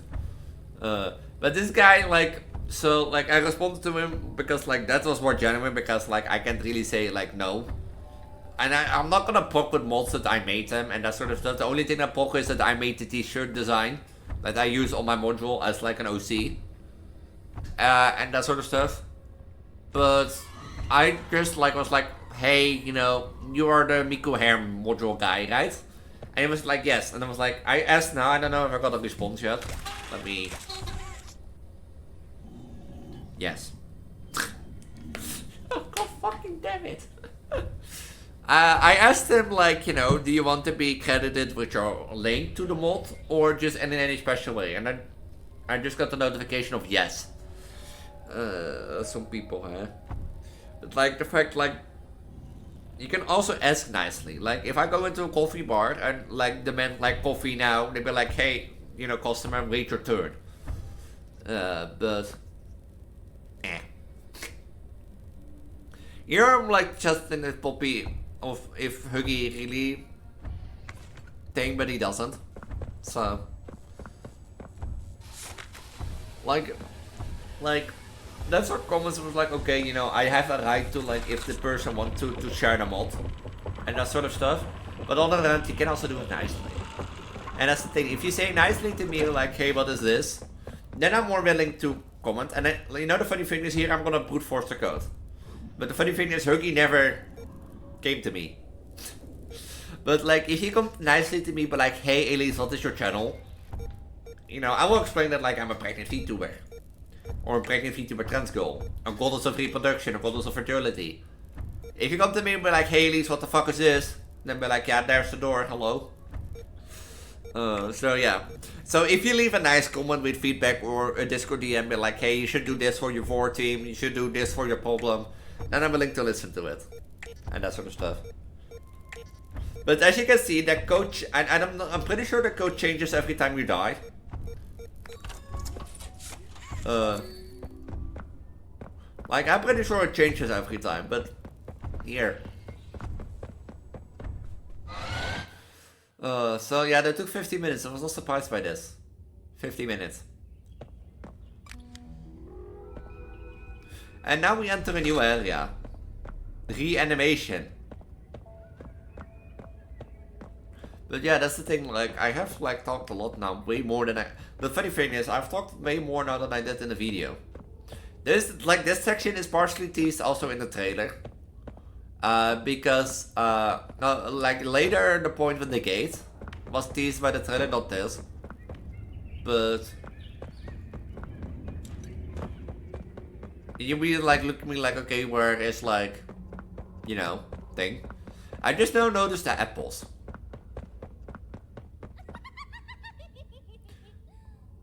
But this guy, like, so, like, I responded to him because, like, that was more genuine, because, like, I can't really say, like, no. And I'm not gonna poke with mods that I made them and that sort of stuff. The only thing I poke is that I made the t-shirt design that I use on my module as like an OC. And that sort of stuff. But I just like was like, hey, you know, you are the Miko hair module guy, right? And he was like, yes. And I was like, I asked now, I don't know if I got a response yet. Let me... Yes. Oh, God fucking damn it. I asked him, like, you know, do you want to be credited with your link to the mod or just in any special way? And I just got the notification of yes. Some people, huh? But, like, the fact, like, you can also ask nicely. Like, if I go into a coffee bar and, like, demand, like, coffee now, they'd be like, hey, you know, customer, wait your turn. But... You're, like, just in this poppy... of if Huggy really thing, but he doesn't. So like that's what comments was like, okay, you know, I have a right to, like, if the person wants to share the mod and that sort of stuff. But on the other hand, you can also do it nicely. And that's the thing, if you say nicely to me, like, hey, what is this? Then I'm more willing to comment. And then, you know, the funny thing is here, I'm gonna brute force the code. But the funny thing is, Huggy never came to me. But like, if you come nicely to me, but like, hey Elise, what is your channel? You know, I will explain that like I'm a pregnant Vtuber. Or a pregnant Vtuber trans girl. A goddess of reproduction, a goddess of fertility. If you come to me and be like, hey Elise, what the fuck is this? Then be like, yeah, there's the door, hello. So yeah. So if you leave a nice comment with feedback or a Discord DM, be like, hey, you should do this for your VOR team, you should do this for your problem, then I'm willing to listen to it. And that sort of stuff. But as you can see, that code, and I'm pretty sure the code changes every time you die. Like, I'm pretty sure it changes every time, but here. So yeah, that took 50 minutes. I was not surprised by this. 50 minutes. And now we enter a new area. Reanimation. But yeah, that's the thing, like, I have, like, talked a lot now, way more than the funny thing is, I've talked way more now than I did in the video. This section is partially teased also in the trailer. Because, no, like, later the point with the gate was teased by the trailer, not this. But you really, like, look at me like, okay, where is, like, you know, thing. I just now noticed the apples.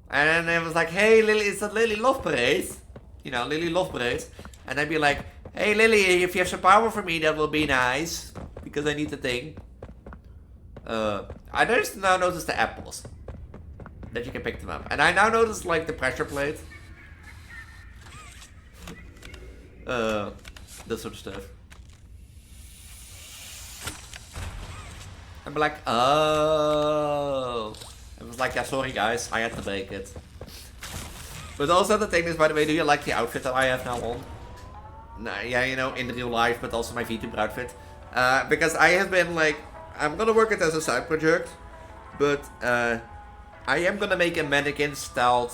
And it was like, hey Lily, it's a Lily Love Parade. You know, Lily Love Parade. And I'd be like, hey Lily, if you have some power for me, that will be nice. Because I need the thing. I just now noticed the apples. That you can pick them up. And I now noticed, like, the pressure plate. That sort of stuff. I'm like, oh. I was like, yeah, sorry guys, I had to break it. But also the thing is, by the way, do you like the outfit that I have now on? Nah, yeah, you know, in real life, but also my Vtuber outfit. Because I have been like, I'm gonna work it as a side project, but I am gonna make a mannequin-styled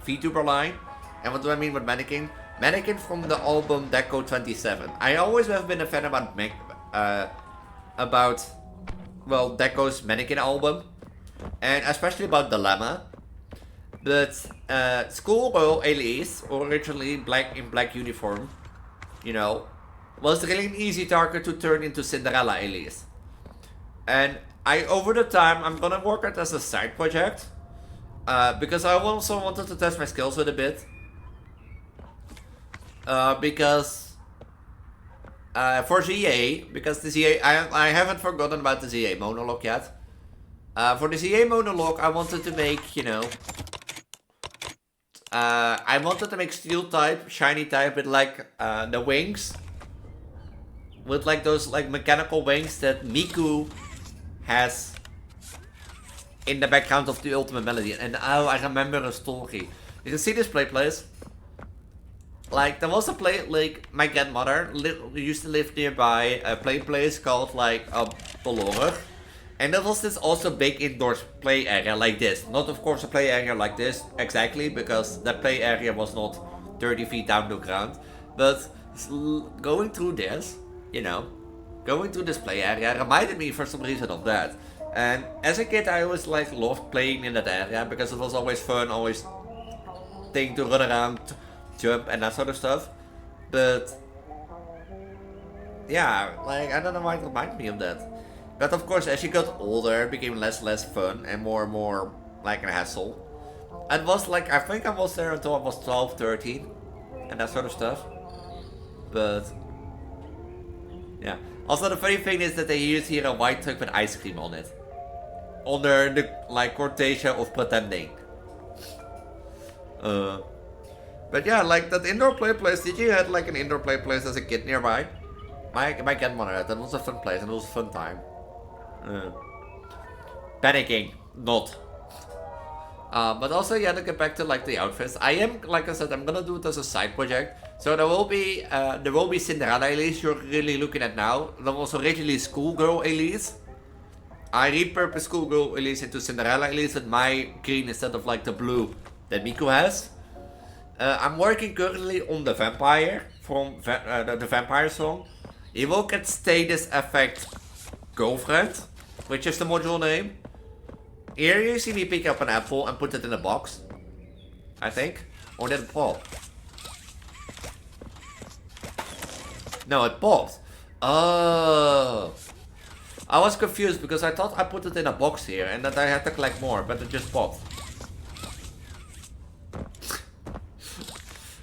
Vtuber line. And what do I mean with mannequin? Mannequin from the album Deco 27. I always have been a fan about well, Deco's mannequin album. And especially about Dilemma. But schoolgirl Elise, originally in black uniform, you know, was really an easy target to turn into Cinderella Elise. And over the time, I'm gonna work it as a side project. Because I also wanted to test my skills with a bit. Because for ZA, because the ZA, I haven't forgotten about the ZA monologue yet. For the ZA monologue, I wanted to make, you know, I wanted to make steel type, shiny type with like the wings. With like those like mechanical wings that Miku has in the background of the Ultimate Melody. And oh, I remember a story. You can see this place. Like, there was a place, like, my grandmother used to live nearby a place called, like, Bolorg. And there was this also big indoor play area like this. Not, of course, a play area like this, exactly, because that play area was not 30 feet down the ground. But going through this, you know, going through this play area reminded me for some reason of that. And as a kid, I always, like, loved playing in that area, because it was always fun, always thing to run around, jump and that sort of stuff. But yeah, like, I don't know why it reminded me of that. But of course, as you got older, it became less fun and more like a hassle. It was like, I think I was there until I was 12, 13 and that sort of stuff. But yeah. Also, the funny thing is that they use here a white truck with ice cream on it. Under the, like, quotation of pretending. But yeah, like that indoor play place. Did you have like an indoor play place as a kid nearby? My grandmother had. That was a fun place and it was a fun time. Panicking, not. But also, yeah, to get back to like the outfits, I am, like I said, I'm gonna do it as a side project. So there will be Cinderella Elise you're really looking at now. There was originally Schoolgirl Elise. I repurposed Schoolgirl Elise into Cinderella Elise with my green instead of like the blue that Miku has. I'm working currently on the vampire from the vampire song. You will get status effect girlfriend, which is the module name. Here you see me pick up an apple and put it in a box, I think. Or did it pop? No, it popped. Oh. I was confused because I thought I put it in a box here and that I had to collect more, but it just popped.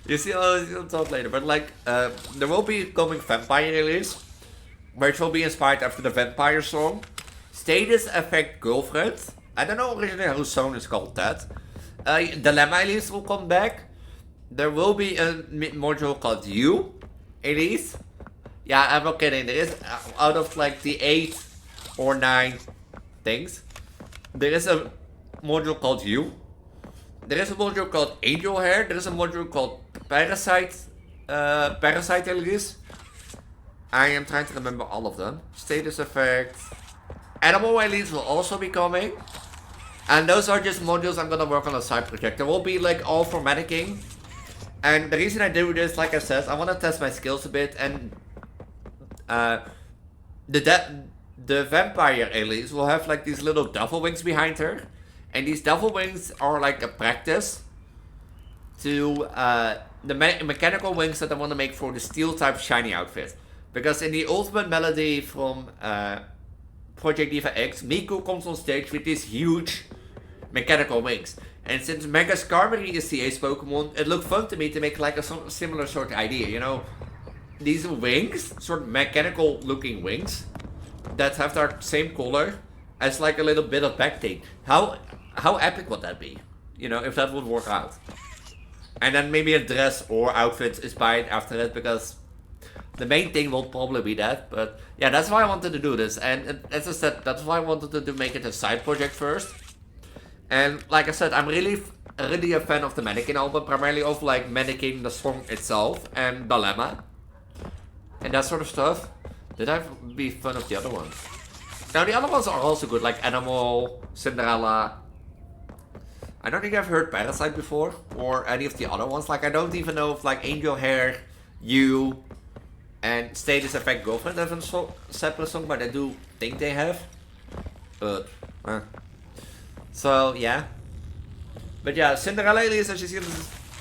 You see, I'll talk later, but like, there will be coming vampire release, which will be inspired after the vampire song. Status effect girlfriend. I don't know originally whose song is called that. Dilemma Elise will come back. There will be a module called You, Elise. Yeah, I'm not kidding. There is, out of like the 8 or 9 things. There is a module called You. There is a module called Angel Hair. There is a module called Parasite. Parasite Elise. I am trying to remember all of them. Status Effect. Animal Elise will also be coming. And those are just modules I'm gonna work on a side project. There will be like all for mannequin. And the reason I do this, like I said, I want to test my skills a bit. And the vampire Elise will have like these little devil wings behind her. And these devil wings are like a practice to the mechanical wings that I want to make for the steel type shiny outfit. Because in the ultimate melody from Project Diva X, Miku comes on stage with these huge mechanical wings. And since Mega Skarmory is CA's Pokemon, it looked fun to me to make like a similar sort of idea, you know? These wings, sort of mechanical looking wings, that have their same color as like a little bit of backtape. How epic would that be? You know, if that would work out. And then maybe a dress or outfit is by it after that, because the main thing will probably be that. But yeah, that's why I wanted to do this. And as I said, that's why I wanted to make it a side project first. And like I said, I'm really a fan of the Mannequin album, primarily of like Mannequin, the song itself, and Dilemma. And that sort of stuff. Did I be fun of the other ones? Now the other ones are also good, like Animal, Cinderella. I don't think I've heard Parasite before, or any of the other ones. Like I don't even know if like Angel Hair, You, and Status Effect Girlfriend have a separate song, but I do think they have. But, so yeah. But yeah, Cinderella Elise, as you see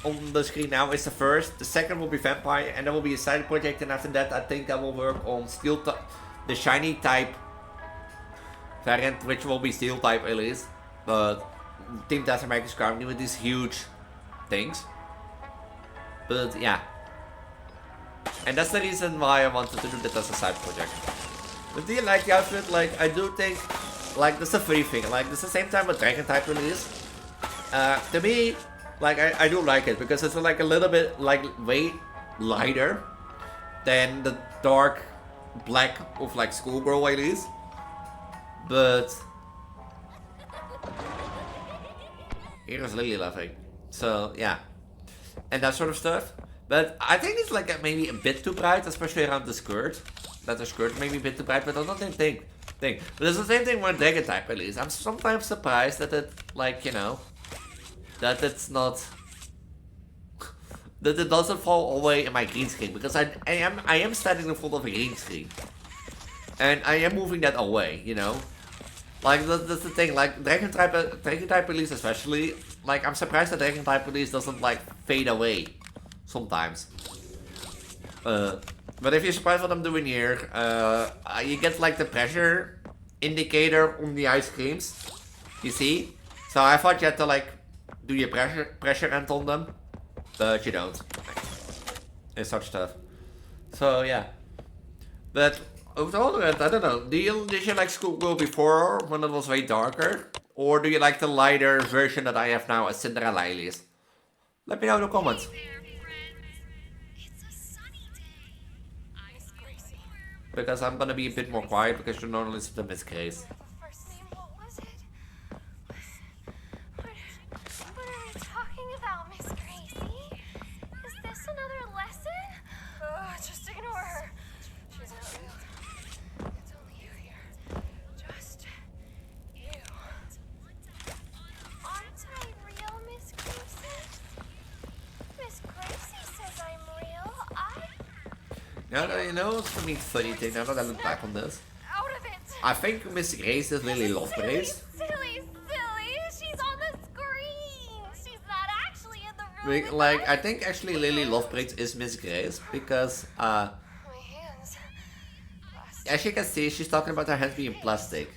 on the screen now, is the first. The second will be Vampire, and there will be a side project, and after that I think I will work on the shiny type variant, which will be Steel type Elise. But Team Tessa Mega Skarmory with these huge things. But yeah. And that's the reason why I wanted to do that as a side project. But do you like the outfit? Like, I do think, like, this is a free thing. Like, this is the same time with Dragon type Elise. To me, like, I do like it because it's like a little bit, like, way lighter than the dark black of, like, Schoolgirl Elise. But here is Lily laughing. So, yeah. And that sort of stuff. But I think it's like maybe a bit too bright, especially around the skirt. That the skirt may be a bit too bright, but I don't think. But it's the same thing with Dragon type Elise. I'm sometimes surprised that it, like, you know, that it's not, that it doesn't fall away in my green screen, because I am standing in front of a green screen. And I am moving that away, you know. Like, that's the thing, like, Dragon type Elise especially, like, I'm surprised that Dragon type Elise doesn't, like, fade away sometimes. But if you're surprised what I'm doing here, you get, like, the pressure indicator on the ice creams, you see? So I thought you had to, like, do your pressure end on them, but you don't. And such stuff. So, yeah. But overall, I don't know. Did you like Schoolgirl before, when it was way darker? Or do you like the lighter version that I have now as Cinderella Elise? Let me know in the comments. Because I'm gonna be a bit more quiet because you don't listen to Miss Grace. Now that you know, it's for me funny thing, now that I look back on this. I think Miss Grace is Lily Lovegrace. Silly! She's on the screen! She's not actually in the room. Like, I think actually Lily Lovegrace is Miss Grace, because, my hands. as you can see, she's talking about her hands being plastic.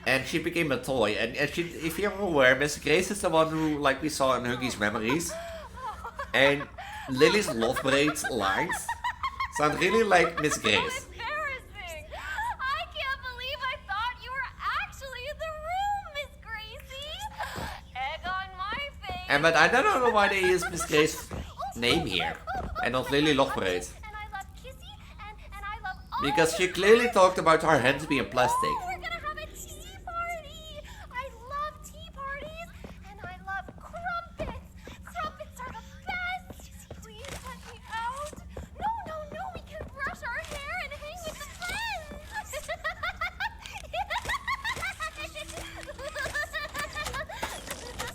And she became a toy, and if you're aware, Miss Grace is the one who, like we saw in Huggy's memories. And Lily's Lovegrace lines sound really like Miss Grace. Embarrassing! I can't believe I thought you were actually in the room, Miss Gracie! Egg on my face! But I don't know why they use Miss Grace's name here, and not Lily Lovegrace. And I love Kissy, and I love all Because she clearly talked about her hands being plastic. We're gonna have a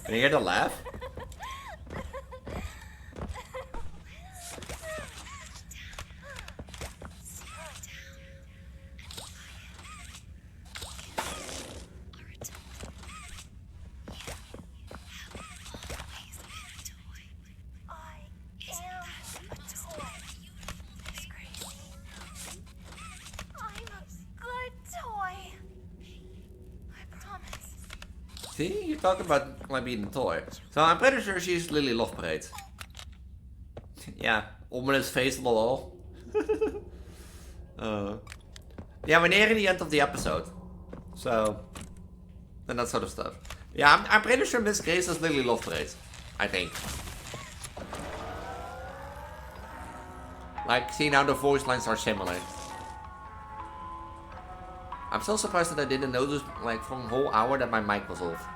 Can you hear the laugh? See, you're talking about like being a toy. So I'm pretty sure she's Lily Loveparade. Yeah, ominous face lol. Yeah, we're nearing the end of the episode. So, and that sort of stuff. Yeah, I'm pretty sure Miss Grace is Lily Loveparade. I think. Like, see now the voice lines are similar. I'm still surprised that I didn't notice, like, for a whole hour that my mic was off.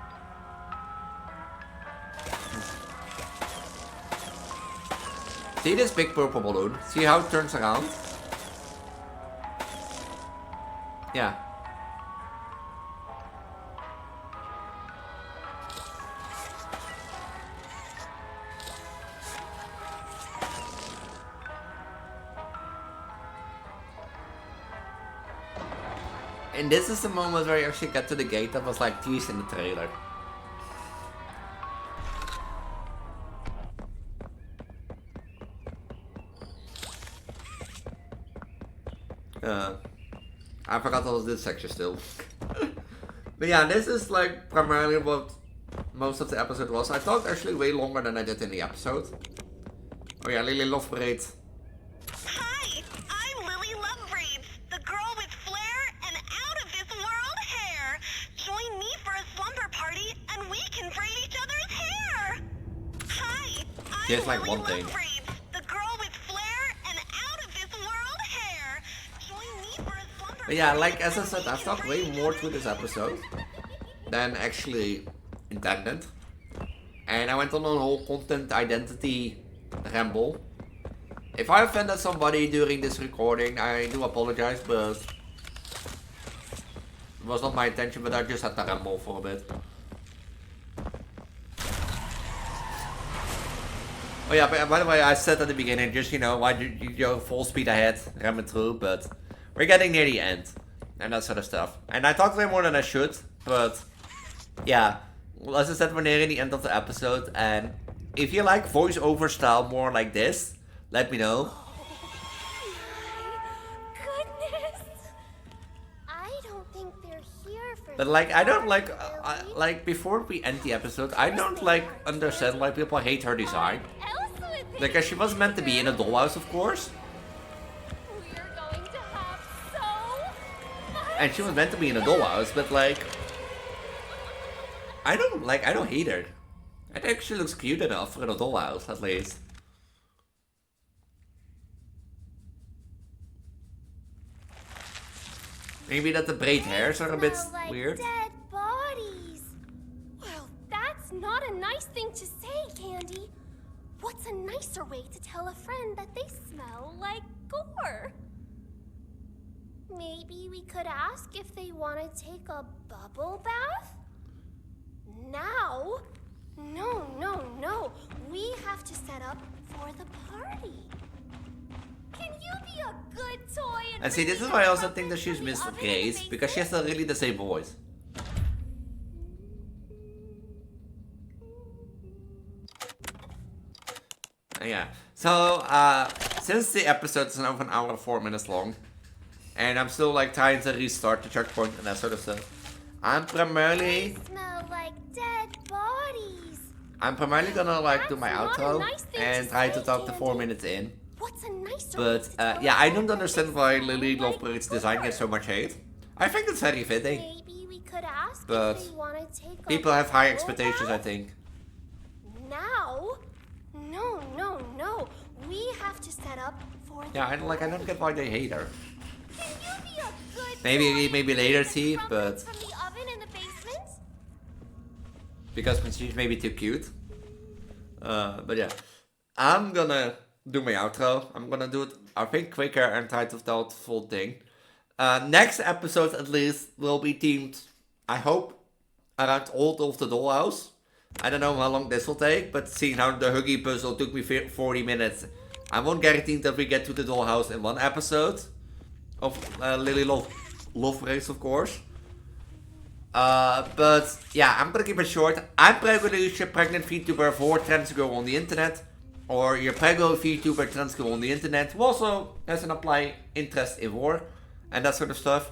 See this big purple balloon? See how it turns around? Yeah. And this is the moment where you actually get to the gate that was like teased in the trailer. I forgot all of this section still. But yeah, this is like primarily what most of the episode was. I talked actually way longer than I did in the episode. Oh yeah, Lily Loveparade. Hi, I'm Lily Lovebraids, the girl with flair and out-of-this-world hair. Join me for a slumber party and we can braid each other's hair. Hi, I'm Here's like Lily one thing. Lovebraids, the girl with flair and out-of-this-world hair. Join me for a slumber But yeah, party like as I and said, we I've can talked way braid each more other's through this hair. episode than actually intended. And I went on a whole content identity ramble. If I offended somebody during this recording, I do apologize, but it was not my intention, but I just had to ramble for a bit. Oh yeah, by the way, I said at the beginning, just, you know, why do you go full speed ahead, ramming through, but we're getting near the end, and that sort of stuff. And I talked way more than I should, but yeah, well, as I said, we're nearing the end of the episode, and if you like voiceover style more like this, let me know. Goodness! I don't think they're here for But like, I don't like before we end the episode, I don't like understand why people hate her design. Like, she was meant to be in a dollhouse, of course, We're going to have so much. and she was meant to be in a dollhouse, but like, I don't hate her. I think she looks cute enough for a dollhouse, at least. Maybe that the braid hairs are a bit Smell like weird. Dead bodies. Well, that's not a nice thing to say, Candy. What's a nicer way to tell a friend that they smell like gore? Maybe we could ask if they want to take a bubble bath? Now? No. We have to set up for the party. Can you be a good toy And see, this is why I also think that she's Miss Grace, because she has really the same voice. Yeah. So, since the episode is now 1 hour and 4 minutes long, and I'm still like trying to restart the checkpoint and that sort of stuff, I'm primarily smell like dead bodies. gonna like do my That's not a outro nice thing and to try to say, talk to 4 Candy. minutes in. What's a nicer But way to tell yeah, a I friend don't that understand they why smell Lily like Lovebirds design gore? gets so much hate. I think it's very fitting. Maybe we could ask But if they want to take a People have high bubble expectations, I bath? think. Now? No. We have to set up for the Yeah, I don't get why they hate her. Can you be a good Maybe boy later, and see, crumpets but from the oven in the basement? because she's maybe too cute. But yeah, I'm gonna do my outro. I'm gonna do it, I think, quicker and try to tell the full thing. Next episode, at least, will be themed, I hope, around all of the dollhouse. I don't know how long this will take, but seeing how the Huggy puzzle took me 40 minutes, I won't guarantee that we get to the dollhouse in one episode of Lily Love Race, of course. But yeah, I'm gonna keep it short. I'm probably your pregnant Vtuber for trans girl on the internet, or your prego Vtuber trans girl on the internet, who also has an apply interest in war and that sort of stuff.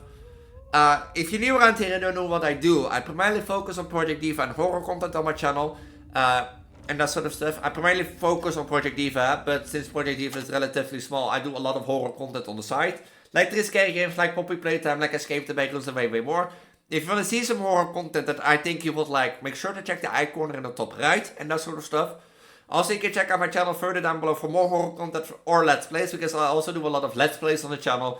If you're new around here and don't know what I do, I primarily focus on Project Diva and horror content on my channel, and that sort of stuff. I primarily focus on Project Diva, but since Project Diva is relatively small, I do a lot of horror content on the side. Like scary games, like Poppy Playtime, like Escape the Backrooms, and way more. If you want to see some horror content that I think you would like, make sure to check the eye corner in the top right, and that sort of stuff. Also, you can check out my channel further down below for more horror content or Let's Plays, because I also do a lot of Let's Plays on the channel,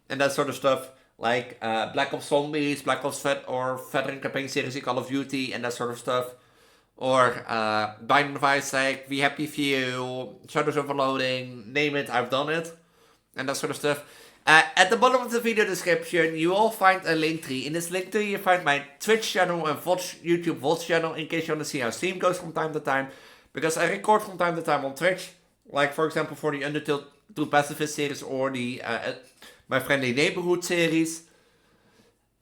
and that sort of stuff. Like Black Ops Zombies, Black Ops Veteran Campaign Series in Call of Duty, and that sort of stuff. Or Binding of Isaac, We Happy Few, Shadows Overloading, name it, I've done it. And that sort of stuff. At the bottom of the video description, you will find a link tree. In this link tree, you find my Twitch channel and YouTube VOD channel, in case you want to see how stream goes from time to time. Because I record from time to time on Twitch. Like, for example, for the Undertale True Pacifist series or the My Friendly Neighborhood series.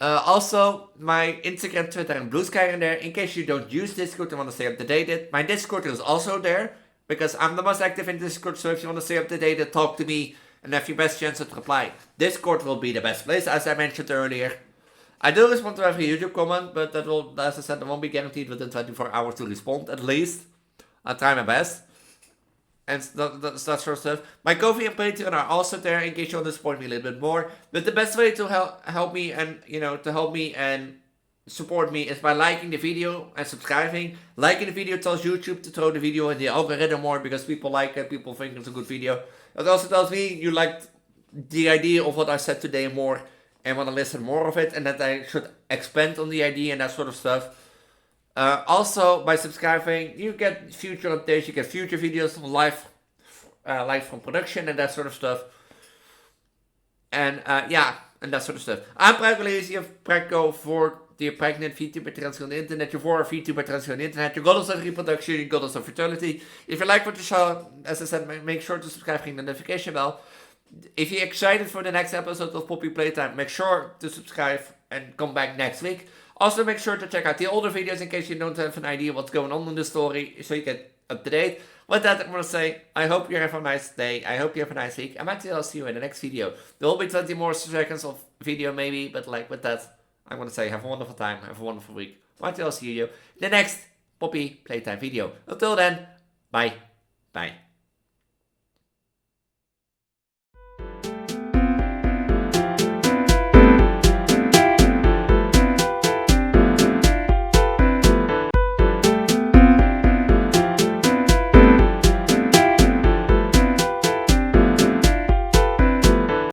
Also, my Instagram, Twitter, and Blue Sky are there. In case you don't use Discord and want to stay up to date, my Discord is also there. Because I'm the most active in Discord, so if you want to stay up to date, talk to me and have your best chance at reply, Discord will be the best place, as I mentioned earlier. I do respond to every YouTube comment, but that will, as I said, that won't be guaranteed within 24 hours to respond, at least. I'll try my best. And that sort of stuff. My Ko-fi and Patreon are also there in case you want to support me a little bit more. But the best way to help me and support me is by liking the video and subscribing. Liking the video tells YouTube to throw the video in the algorithm more because people like it, people think it's a good video. It also tells me you liked the idea of what I said today more and want to listen more of it, and that I should expand on the idea and that sort of stuff. Also, by subscribing, you get future updates, you get future videos live from production and that sort of stuff. And yeah, and that sort of stuff. I'm Elise, you have Prego for the pregnant Vtuber trans girl on the internet, your for Vtuber trans girl on the internet, your goddess of reproduction, your goddess of fertility. If you like what you saw, as I said, make sure to subscribe, ring the notification bell. If you're excited for the next episode of Poppy Playtime, make sure to subscribe and come back next week. Also, make sure to check out the older videos in case you don't have an idea what's going on in the story, so you get up to date. With that, I'm going to say, I hope you have a nice day, I hope you have a nice week, and I'll see you in the next video. There will be 20 more seconds of video maybe, but like with that, I'm going to say, have a wonderful time, have a wonderful week. I'll see you in the next Poppy Playtime video. Until then, bye. Bye.